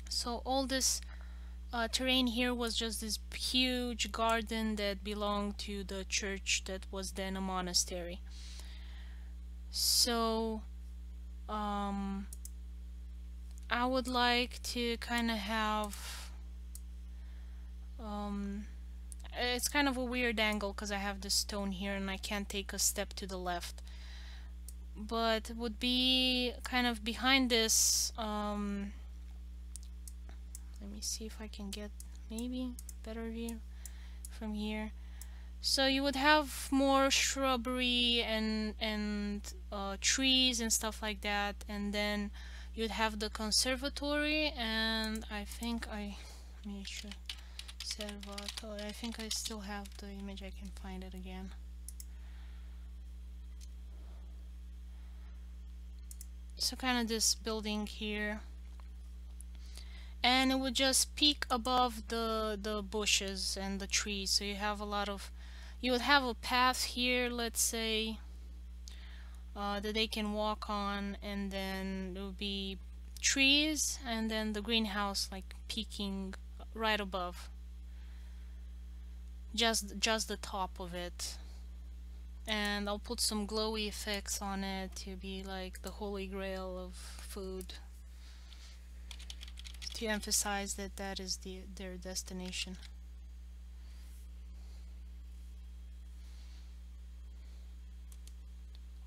So all this terrain here was just this huge garden that belonged to the church that was then a monastery. So I would like to kind of have it's kind of a weird angle because I have this stone here and I can't take a step to the left, but would be kind of behind this. Let me see if I can get maybe better view from here. So you would have more shrubbery and trees and stuff like that, and then you'd have the conservatory, and I think let me show conservatory. I think I still have the image. I can find it again. So kind of this building here, and it would just peak above the bushes and the trees. So you have a lot of, you would have a path here, let's say, that they can walk on, and then there would be trees, and then the greenhouse like peeking right above, just the top of it. And I'll put some glowy effects on it to be like the holy grail of food, to emphasize that that is their destination.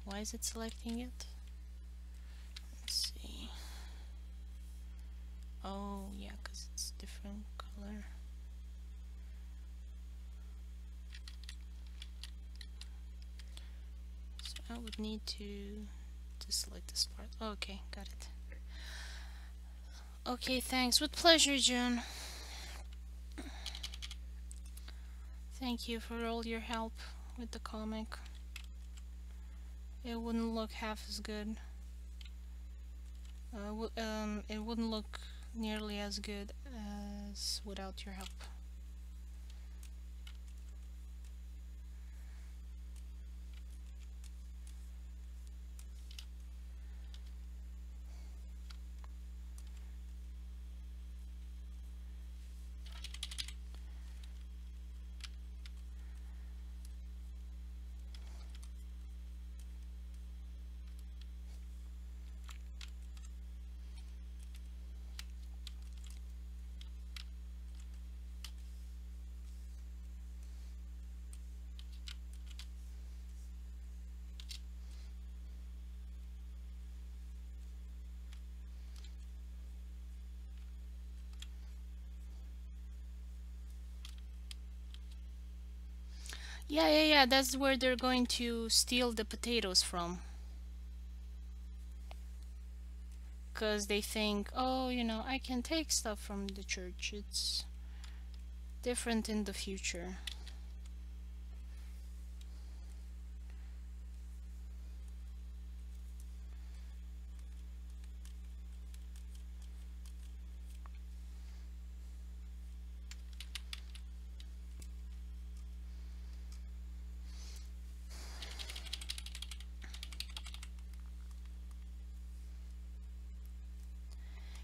Why is it selecting it? Let's see. Oh yeah, because it's different color. So I would need to select this part. Okay, got it. Okay, thanks. With pleasure, Jun. Thank you for all your help with the comic. It wouldn't look half as good. It wouldn't look nearly as good as without your help. Yeah, that's where they're going to steal the potatoes from. Because they think, oh, you know, I can take stuff from the church. It's different in the future.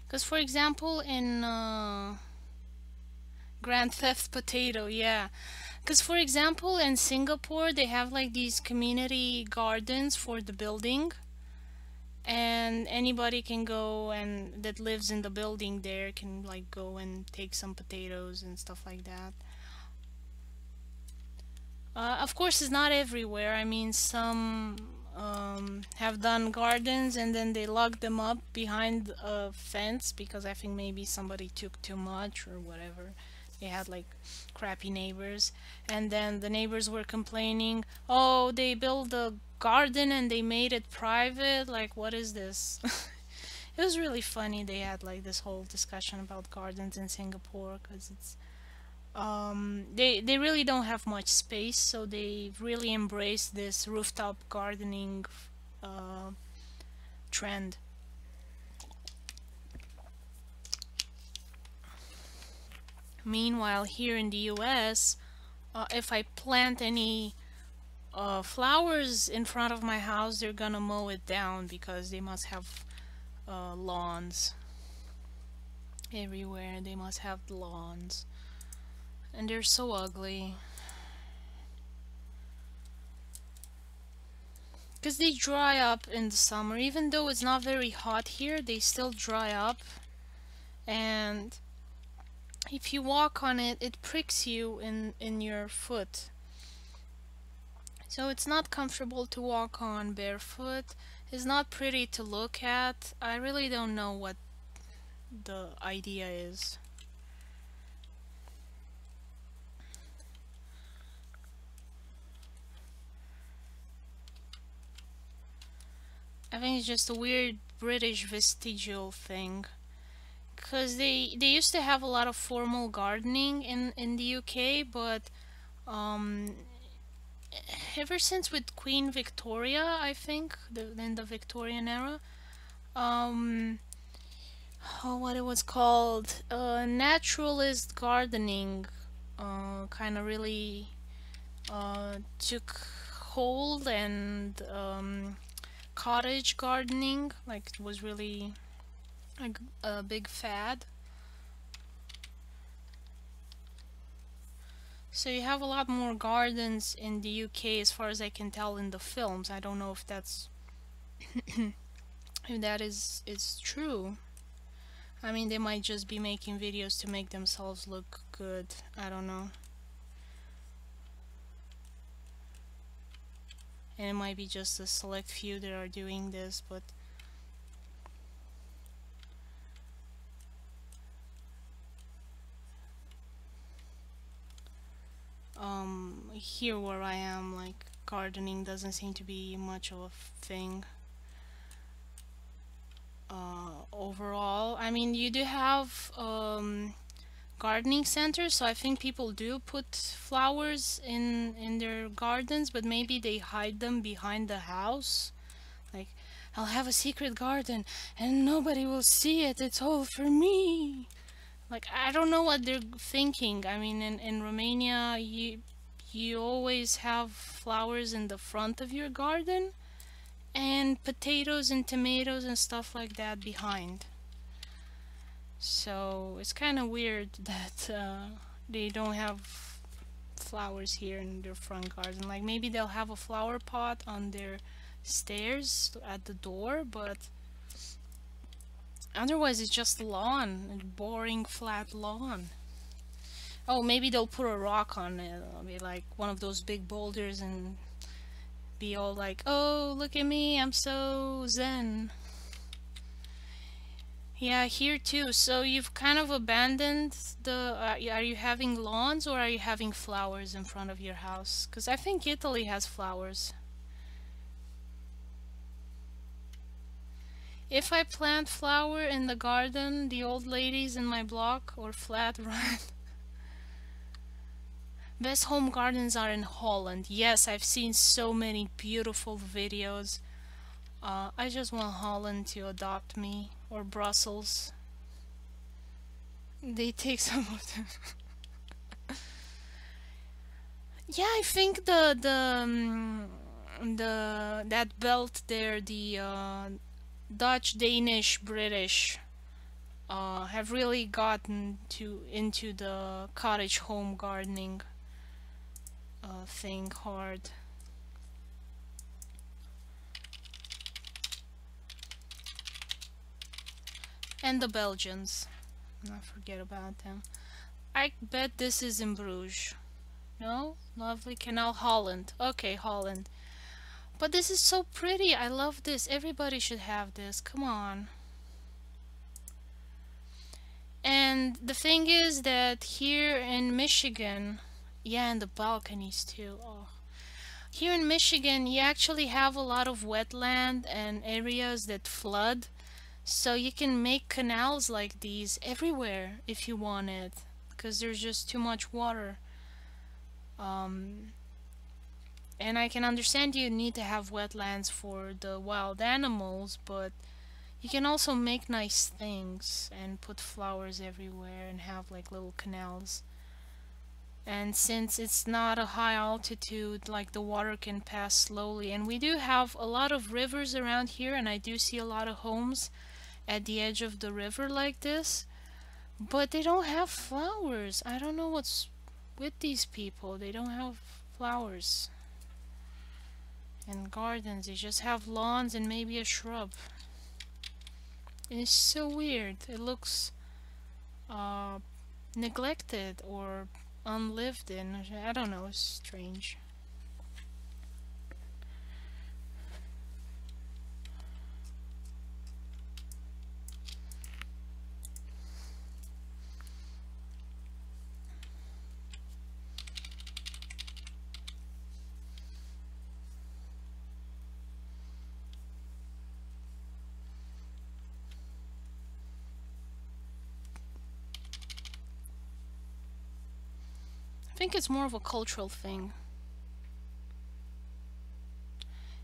Because for example in Grand Theft Potato, yeah. Because for example in Singapore they have like these community gardens for the building, and anybody can go, and that lives in the building there can like go and take some potatoes and stuff like that. Of course, it's not everywhere. I mean, some have done gardens and then they lock them up behind a fence because I think maybe somebody took too much or whatever. They had like crappy neighbors, and then the neighbors were complaining, oh, they built a garden and they made it private. Like, what is this? It was really funny. They had like this whole discussion about gardens in Singapore because it's they really don't have much space, so they really embrace this rooftop gardening uh, trend. Meanwhile, here in the US, if I plant any flowers in front of my house, they're gonna mow it down because they must have lawns everywhere. They must have lawns, and they're so ugly. Because they dry up in the summer. Even though it's not very hot here, they still dry up. And if you walk on it, it pricks you in your foot. So it's not comfortable to walk on barefoot. It's not pretty to look at. I really don't know what the idea is. I think it's just a weird British vestigial thing. Because they used to have a lot of formal gardening in the UK, but um, ever since with Queen Victoria, I think, in the Victorian era, um, oh, what it was called, naturalist gardening, kind of really took hold, and cottage gardening, like it was really a big fad. So you have a lot more gardens in the UK as far as I can tell in the films. I don't know if that's if that is true. I mean, they might just be making videos to make themselves look good. I don't know. And it might be just a select few that are doing this, but here where I am, like, gardening doesn't seem to be much of a thing. Overall, I mean, you do have gardening centers, so I think people do put flowers in their gardens, but maybe they hide them behind the house. Like, I'll have a secret garden and nobody will see it, it's all for me. Like, I don't know what they're thinking. I mean, in Romania, you always have flowers in the front of your garden, and potatoes and tomatoes and stuff like that behind. So it's kind of weird that they don't have flowers here in their front garden. Like, maybe they'll have a flower pot on their stairs at the door, but otherwise it's just lawn, a boring flat lawn. Oh, maybe they'll put a rock on it. It'll be like one of those big boulders and be all like, oh, look at me, I'm so zen. Yeah, here too. So you've kind of abandoned the... are you having lawns or are you having flowers in front of your house? Because I think Italy has flowers. If I plant flower in the garden, the old ladies in my block or flat run. Best home gardens are in Holland. Yes, I've seen so many beautiful videos. I just want Holland to adopt me, or Brussels. They take some of them. Yeah, I think that belt there, the Dutch, Danish, British have really gotten into the cottage home gardening thing hard. And the Belgians, not forget about them. I bet this is in Bruges. No? Lovely Canal, Holland. Okay, Holland. But this is so pretty. I love this. Everybody should have this. Come on. And the thing is that here in Michigan, yeah, and the balconies too. Oh. Here in Michigan, you actually have a lot of wetland and areas that flood. So you can make canals like these everywhere if you want it, because there's just too much water. And I can understand you need to have wetlands for the wild animals, but you can also make nice things and put flowers everywhere and have like little canals. And since it's not a high altitude, like the water can pass slowly. And we do have a lot of rivers around here, and I do see a lot of homes at the edge of the river like this, but they don't have flowers. I don't know what's with these people. They don't have flowers and gardens. They just have lawns and maybe a shrub. It's so weird. It looks neglected or unlived in. I don't know, it's strange. I think it's more of a cultural thing.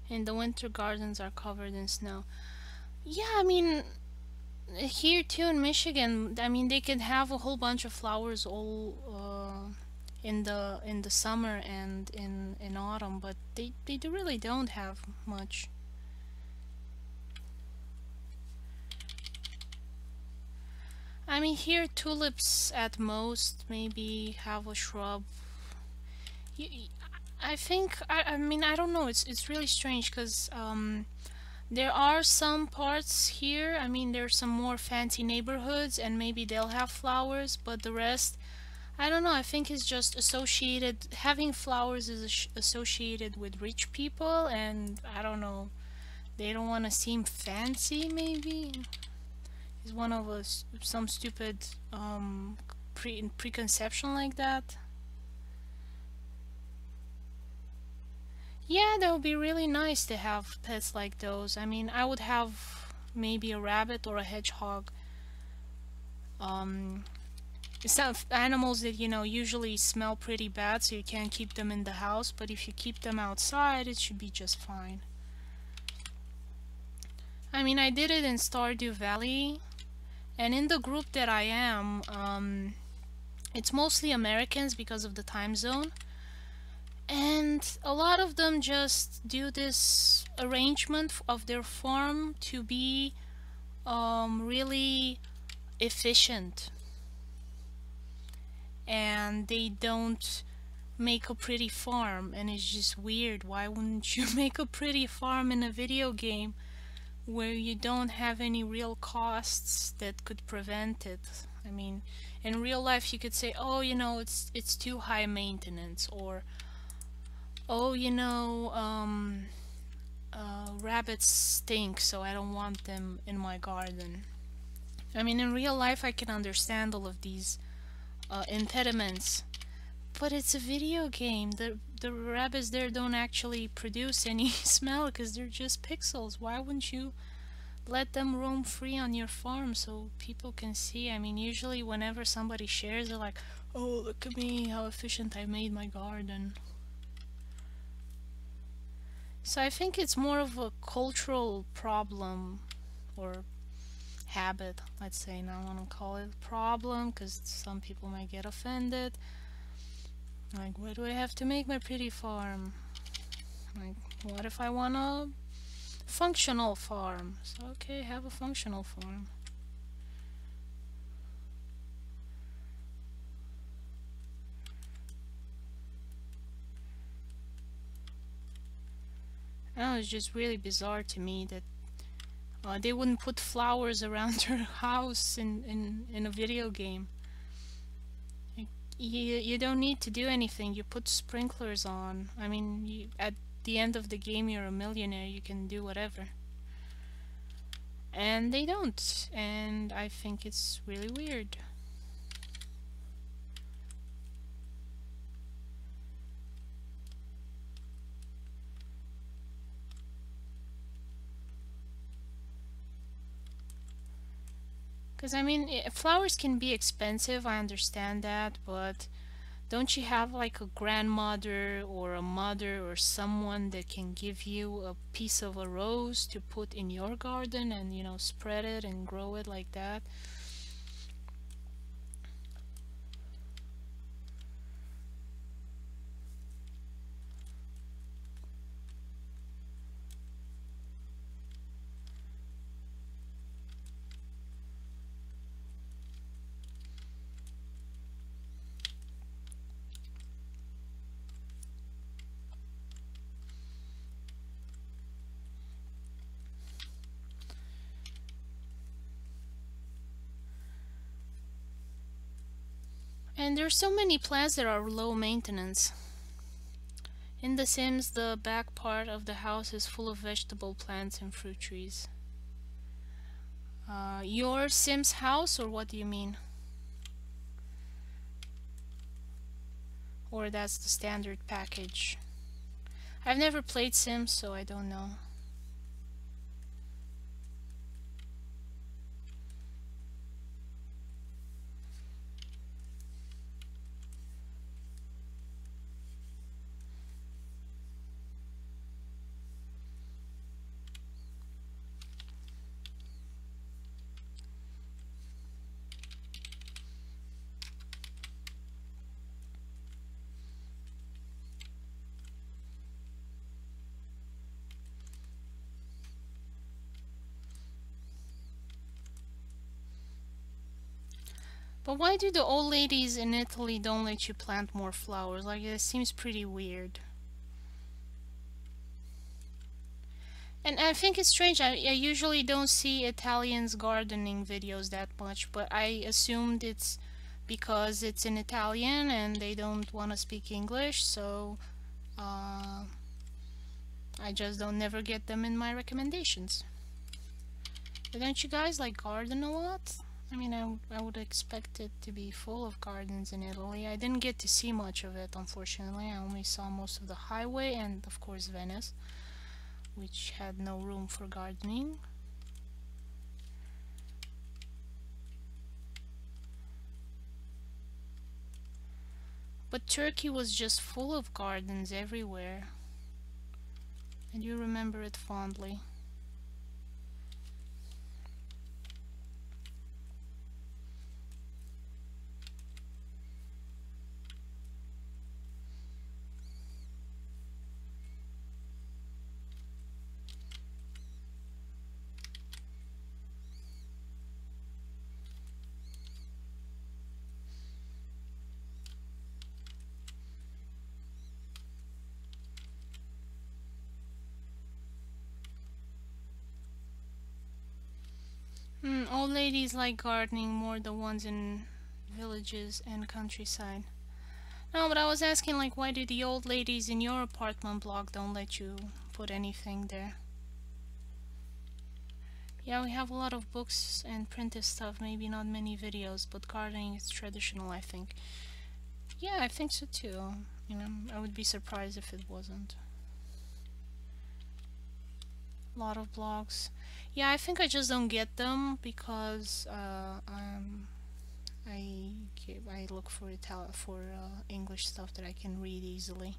And the winter gardens are covered in snow. Yeah, I mean, here too in Michigan, I mean, they can have a whole bunch of flowers all in the summer and in autumn, but they really don't have much. I mean, here tulips at most maybe have a shrub. I think I mean I don't know. It's really strange because there are some parts here. I mean, there's some more fancy neighborhoods, and maybe they'll have flowers, but the rest, I don't know. I think it's just associated. Having flowers is associated with rich people, and I don't know. They don't want to seem fancy, maybe. Is one of us some stupid preconception like that? Yeah, that would be really nice to have pets like those. I mean, I would have maybe a rabbit or a hedgehog. It's not animals that, you know, usually smell pretty bad, so you can't keep them in the house, but if you keep them outside, it should be just fine. I mean, I did it in Stardew Valley, and in the group that I am, it's mostly Americans because of the time zone. And a lot of them just do this arrangement of their farm to be really efficient. And they don't make a pretty farm, and it's just weird. Why wouldn't you make a pretty farm in a video game where you don't have any real costs that could prevent it? I mean, in real life you could say, oh, you know, it's too high maintenance, or oh, you know, rabbits stink, so I don't want them in my garden. I mean, in real life I can understand all of these impediments, but it's a video game. The rabbits there don't actually produce any smell because they're just pixels. Why wouldn't you let them roam free on your farm so people can see? I mean, usually whenever somebody shares, they're like, oh, look at me, how efficient I made my garden. So I think it's more of a cultural problem or habit, let's say. Now I want to call it a problem because some people might get offended. Like, why do I have to make my pretty farm? Like, what if I want a functional farm? So, okay, have a functional farm. Oh, it's just really bizarre to me that they wouldn't put flowers around their house in a video game. Like, you don't need to do anything. You put sprinklers on. I mean, at the end of the game, you're a millionaire. You can do whatever. And they don't. And I think it's really weird. Because, I mean, flowers can be expensive, I understand that, but don't you have like a grandmother or a mother or someone that can give you a piece of a rose to put in your garden and, you know, spread it and grow it like that? And there's so many plants that are low maintenance. In The Sims, the back part of the house is full of vegetable plants and fruit trees. Your Sims house, or what do you mean? Or that's the standard package? I've never played Sims, so I don't know. But why do the old ladies in Italy don't let you plant more flowers? Like, it seems pretty weird. And I think it's strange. I usually don't see Italians gardening videos that much, but I assumed it's because it's in Italian and they don't want to speak English, so I just don't never get them in my recommendations. But don't you guys like garden a lot? I mean, I would expect it to be full of gardens in Italy. I didn't get to see much of it, unfortunately. I only saw most of the highway and, of course, Venice, which had no room for gardening. But Turkey was just full of gardens everywhere. And you remember it fondly. Old ladies like gardening more the ones in villages and countryside. No, but I was asking, like, why do the old ladies in your apartment block don't let you put anything there? Yeah, we have a lot of books and printed stuff, maybe not many videos, but gardening is traditional, I think. Yeah, I think so too. You know, I would be surprised if it wasn't. A lot of blogs. Yeah, I think I just don't get them because I look for English stuff that I can read easily.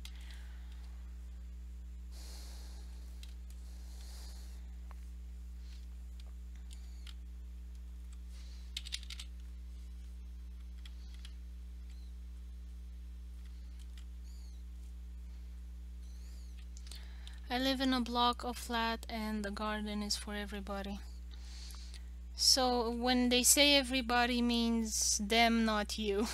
I live in a block of flat and the garden is for everybody. So when they say everybody means them, not you.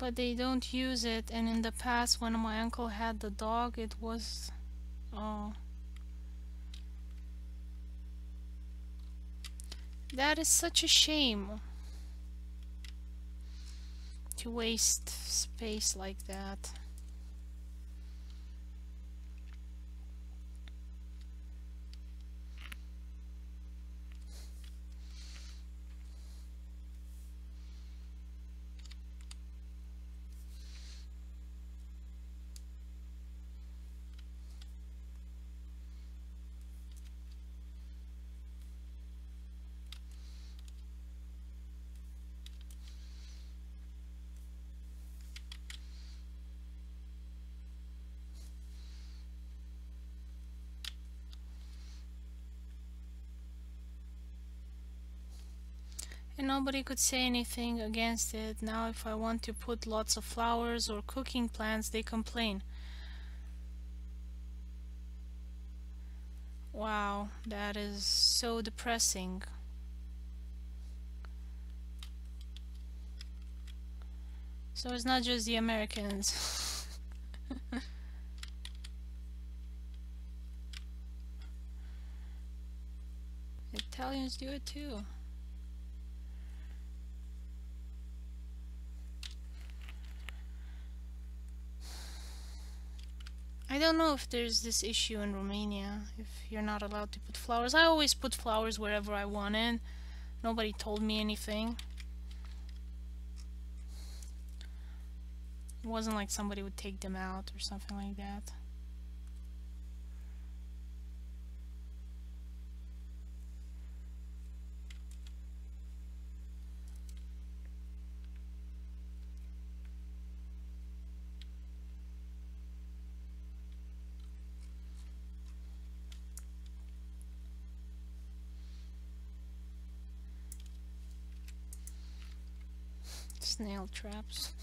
but they don't use it. And in the past, when my uncle had the dog, it was that is such a shame to waste space like that. And nobody could say anything against it. Now if I want to put lots of flowers or cooking plants, they complain. Wow, that is so depressing. So it's not just the Americans. Italians do it too. I don't know if there's this issue in Romania, if you're not allowed to put flowers. I always put flowers wherever I wanted. Nobody told me anything. It wasn't like somebody would take them out or something like that. Snail traps.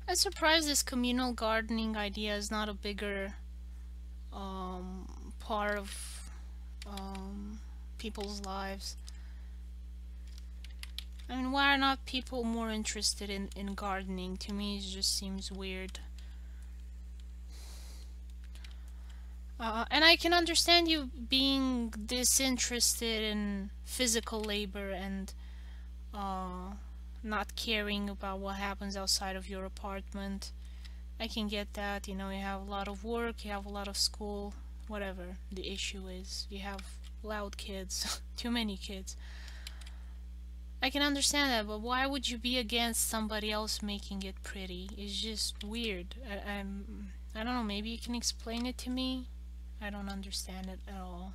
I'm surprised this communal gardening idea is not a bigger part of people's lives. I mean, why are not people more interested in gardening? To me, it just seems weird. And I can understand you being disinterested in physical labor and not caring about what happens outside of your apartment. I can get that, you know, you have a lot of work, you have a lot of school, whatever the issue is. You have loud kids, too many kids. I can understand that, but why would you be against somebody else making it pretty? It's just weird. I don't know, maybe you can explain it to me? I don't understand it at all.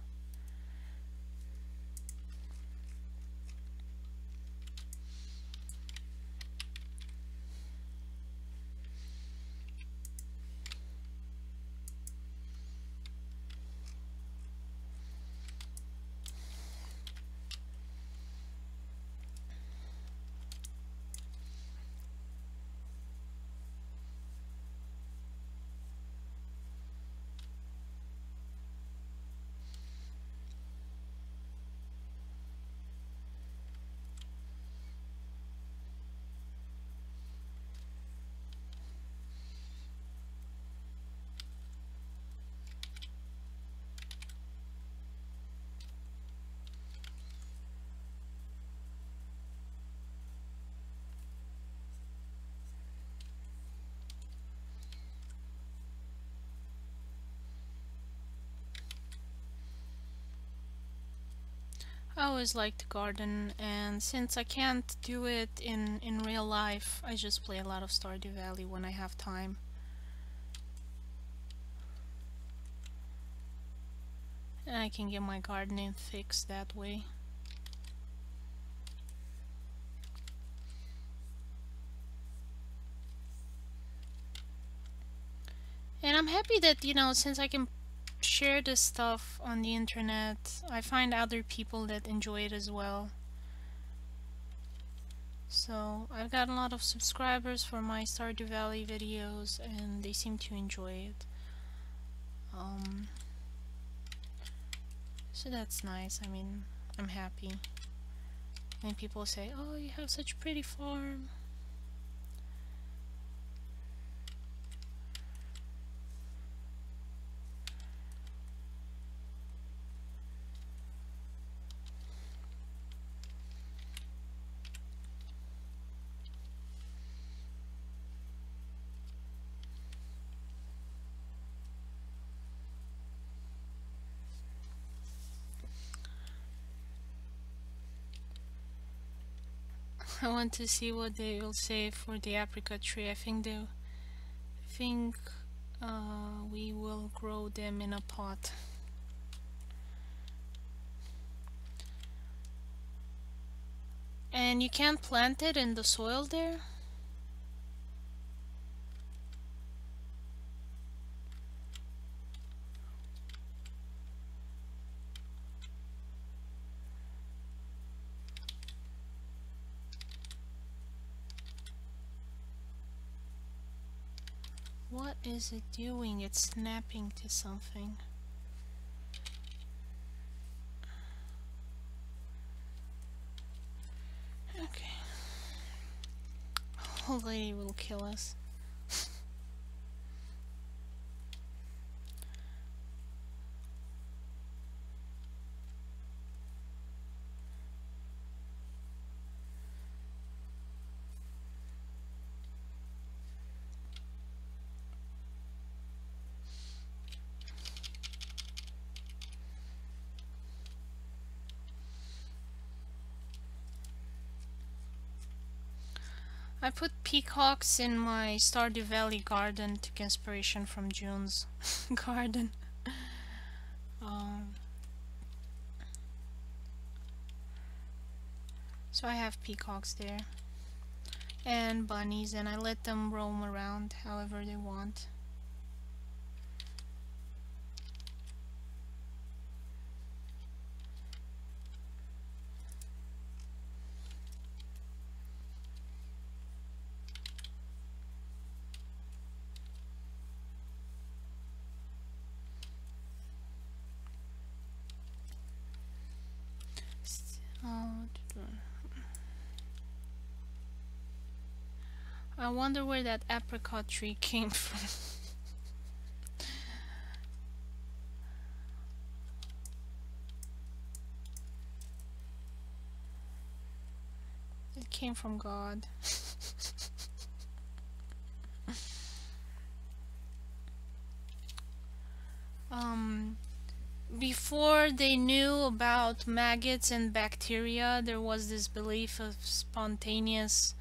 I always like to garden, and since I can't do it in real life, I just play a lot of Stardew Valley when I have time. And I can get my gardening fixed that way. And I'm happy that, you know, since I can share this stuff on the internet, I find other people that enjoy it as well. So I've got a lot of subscribers for my Stardew Valley videos, and they seem to enjoy it. So that's nice. I mean, I'm happy when people say, "Oh, you have such a pretty farm." I want to see what they will say for the apricot tree. I think we will grow them in a pot. And you can't plant it in the soil there? What is it doing? It's snapping to something. Okay. Old lady will kill us. I put peacocks in my Stardew Valley garden to get inspiration from Jun's garden. So I have peacocks there and bunnies, and I let them roam around however they want. I wonder where that apricot tree came from. It came from God. Before they knew about maggots and bacteria, there was this belief of spontaneous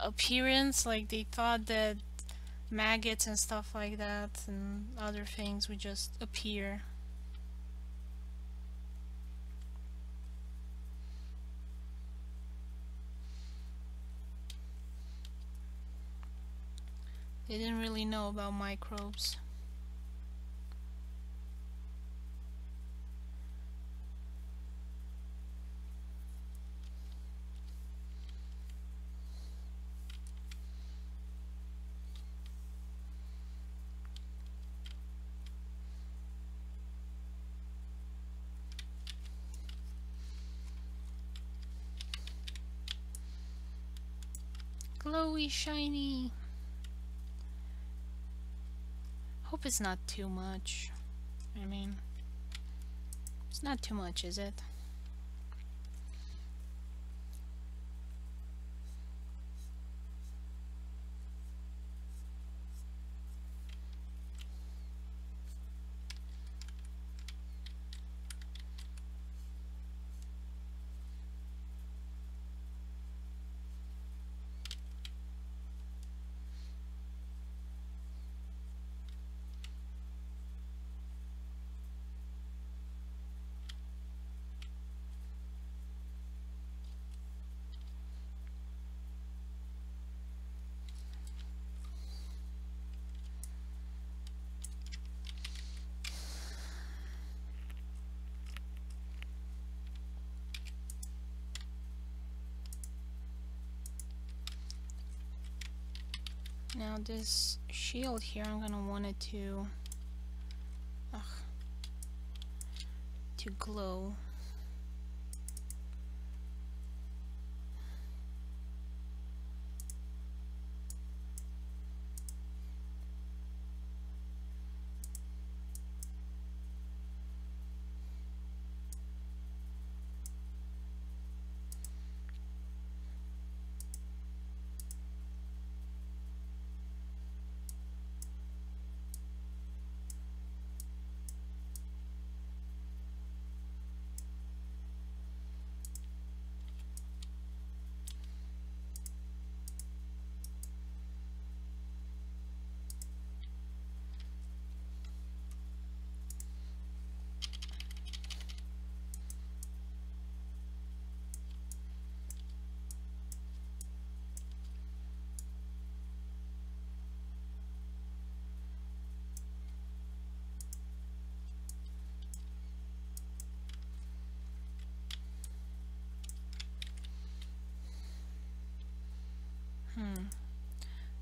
appearance. Like, they thought that maggots and stuff like that and other things would just appear. They didn't really know about microbes. Glowy, shiny. Hope it's not too much. I mean, it's not too much, is it? Now this shield here, I'm gonna want it to glow.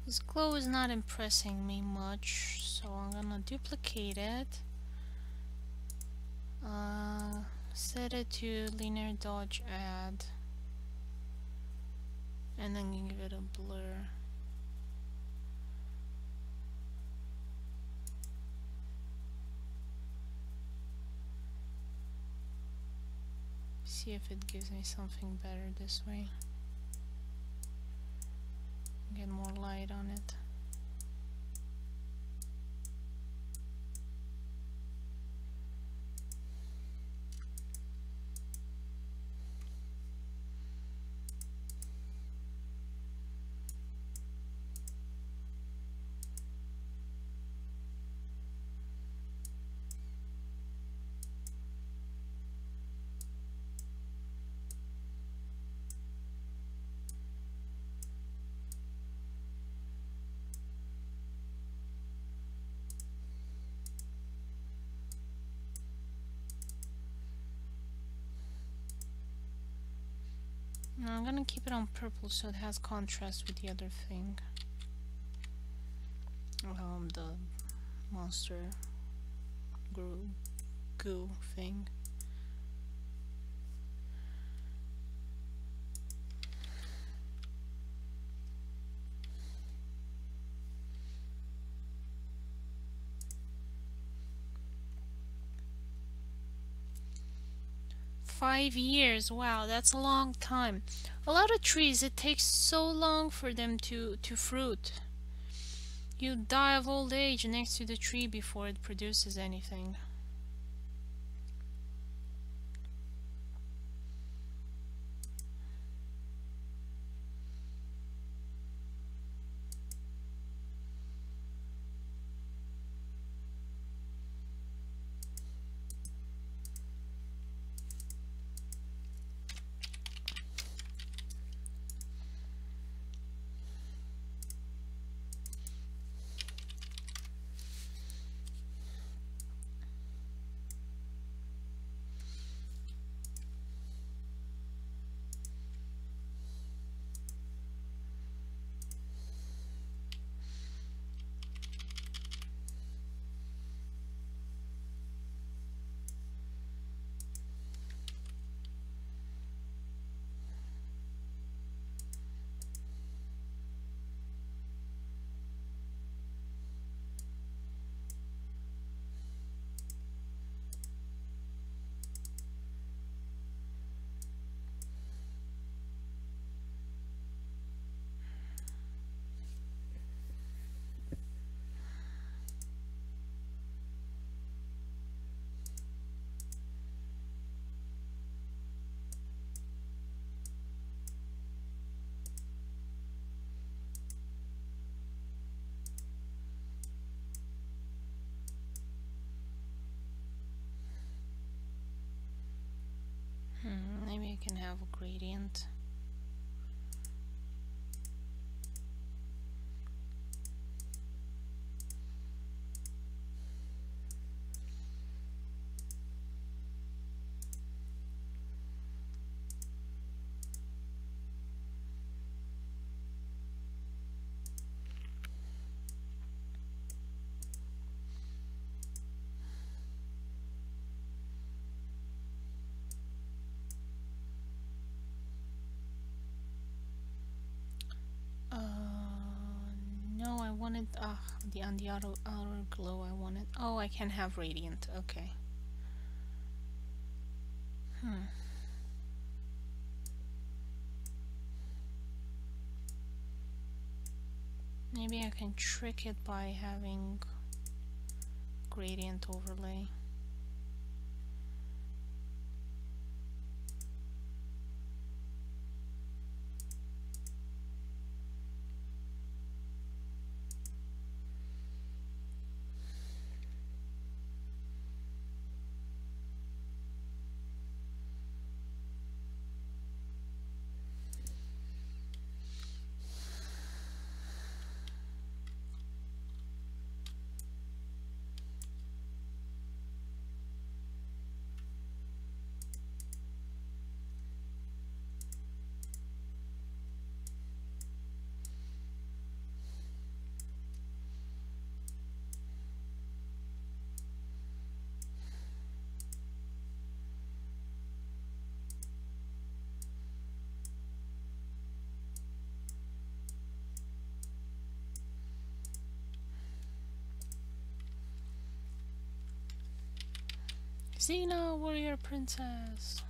This glow is not impressing me much, so I'm gonna duplicate it. Set it to linear dodge add, and then give it a blur. See if it gives me something better this way. Get more light on it. Now I'm gonna keep it on purple so it has contrast with the other thing. The monster goo thing. "5 years, wow, that's a long time. A lot of trees, it takes so long for them to fruit. You die of old age next to the tree before it produces anything." Maybe I can have a gradient. wanted the on the outer glow I wanted. Oh, I can have radiant. Okay. Maybe I can trick it by having gradient overlay. Xena, warrior princess.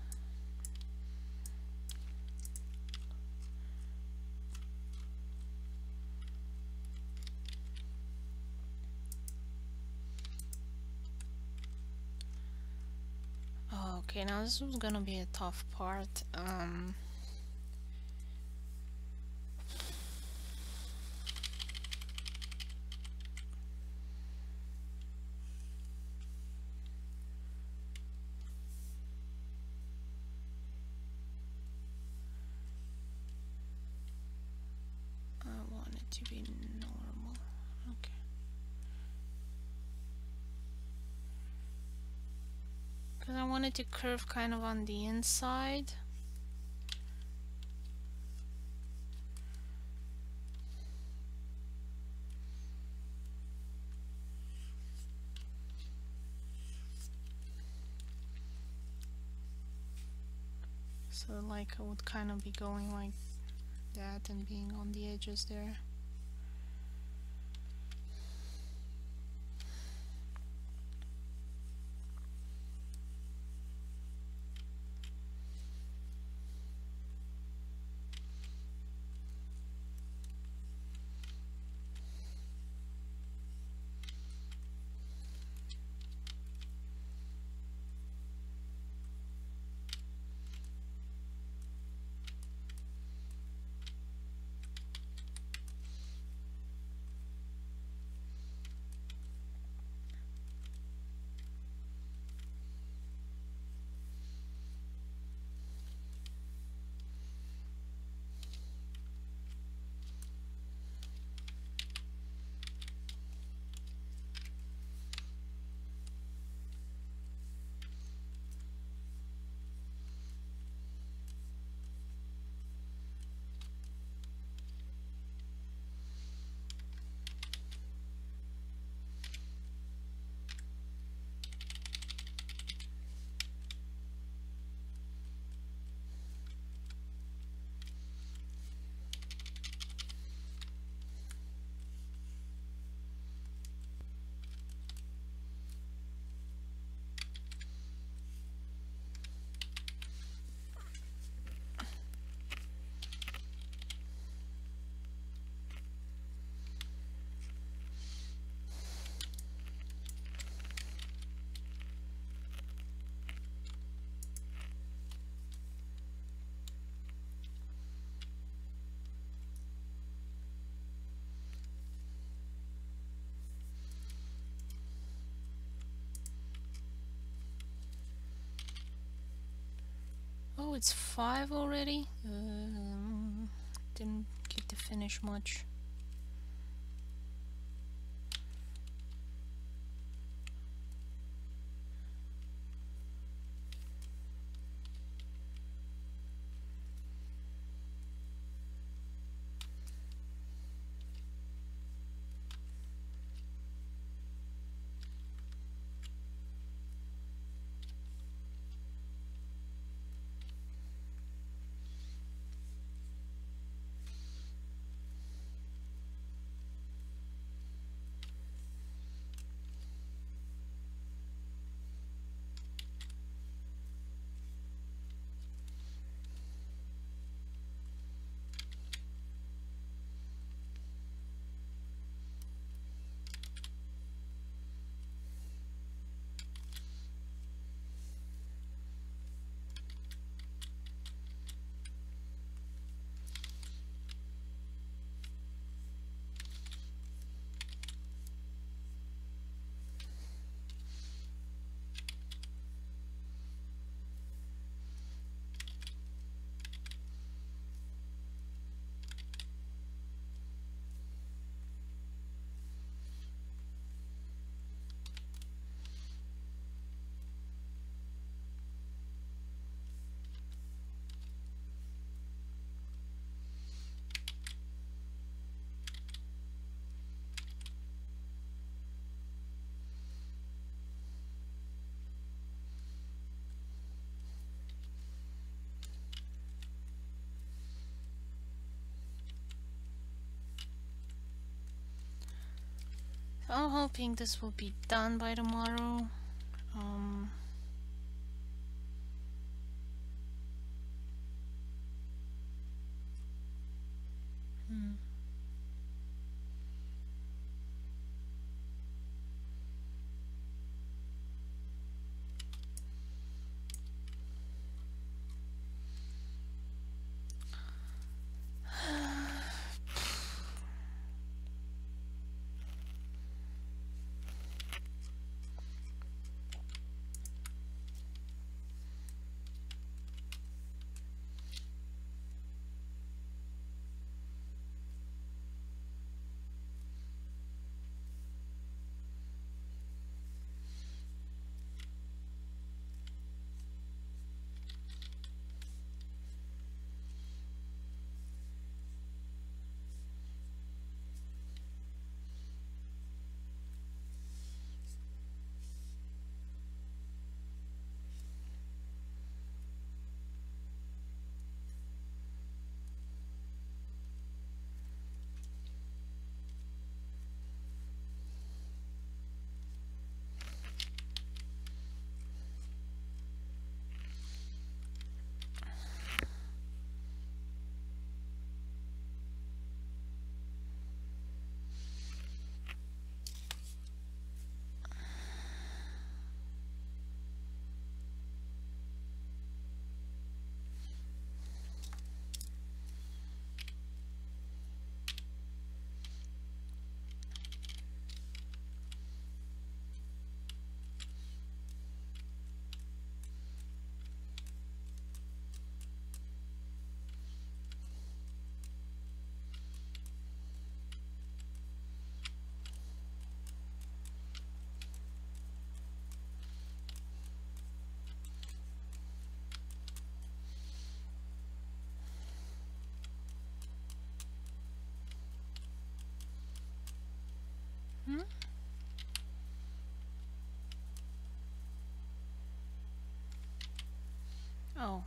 Okay, now this was gonna be a tough part. I want it to be normal. Okay. Because I want it to curve kind of on the inside. So like I would kind of be going like that and being on the edges there. Oh, it's 5 already? Didn't get to finish much. I'm hoping this will be done by tomorrow. Hmm. Hmm? Oh, I'll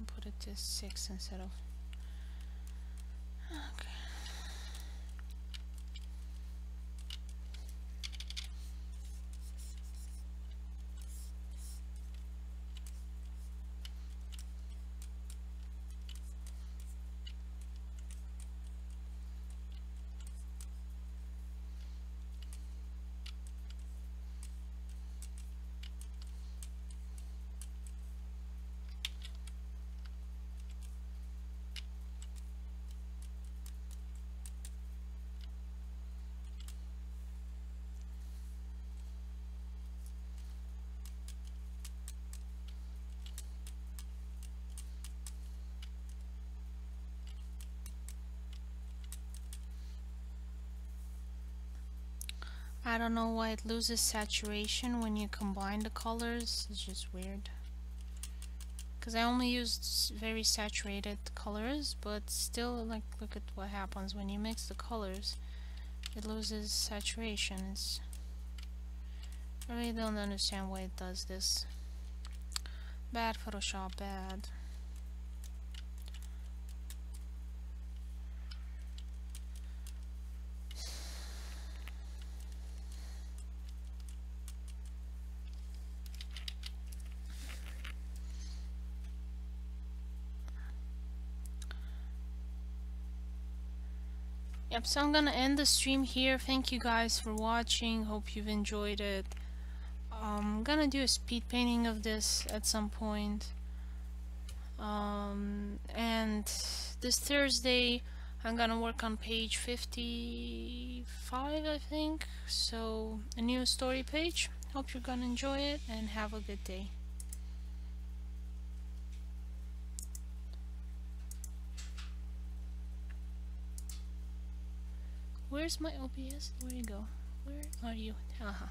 put it to 6 instead of. Okay. I don't know why it loses saturation when you combine the colors. It's just weird. Because I only used very saturated colors, but still, like, look at what happens when you mix the colors. It loses saturation. I really don't understand why it does this. Bad Photoshop, bad. Yep, so I'm gonna end the stream here. Thank you guys for watching. Hope you've enjoyed it. I'm gonna do a speed painting of this at some point. And this Thursday I'm gonna work on page 55, I think. So, a new story page. Hope you're gonna enjoy it and have a good day. Where's my OBS? Where you go? Where are you? Haha.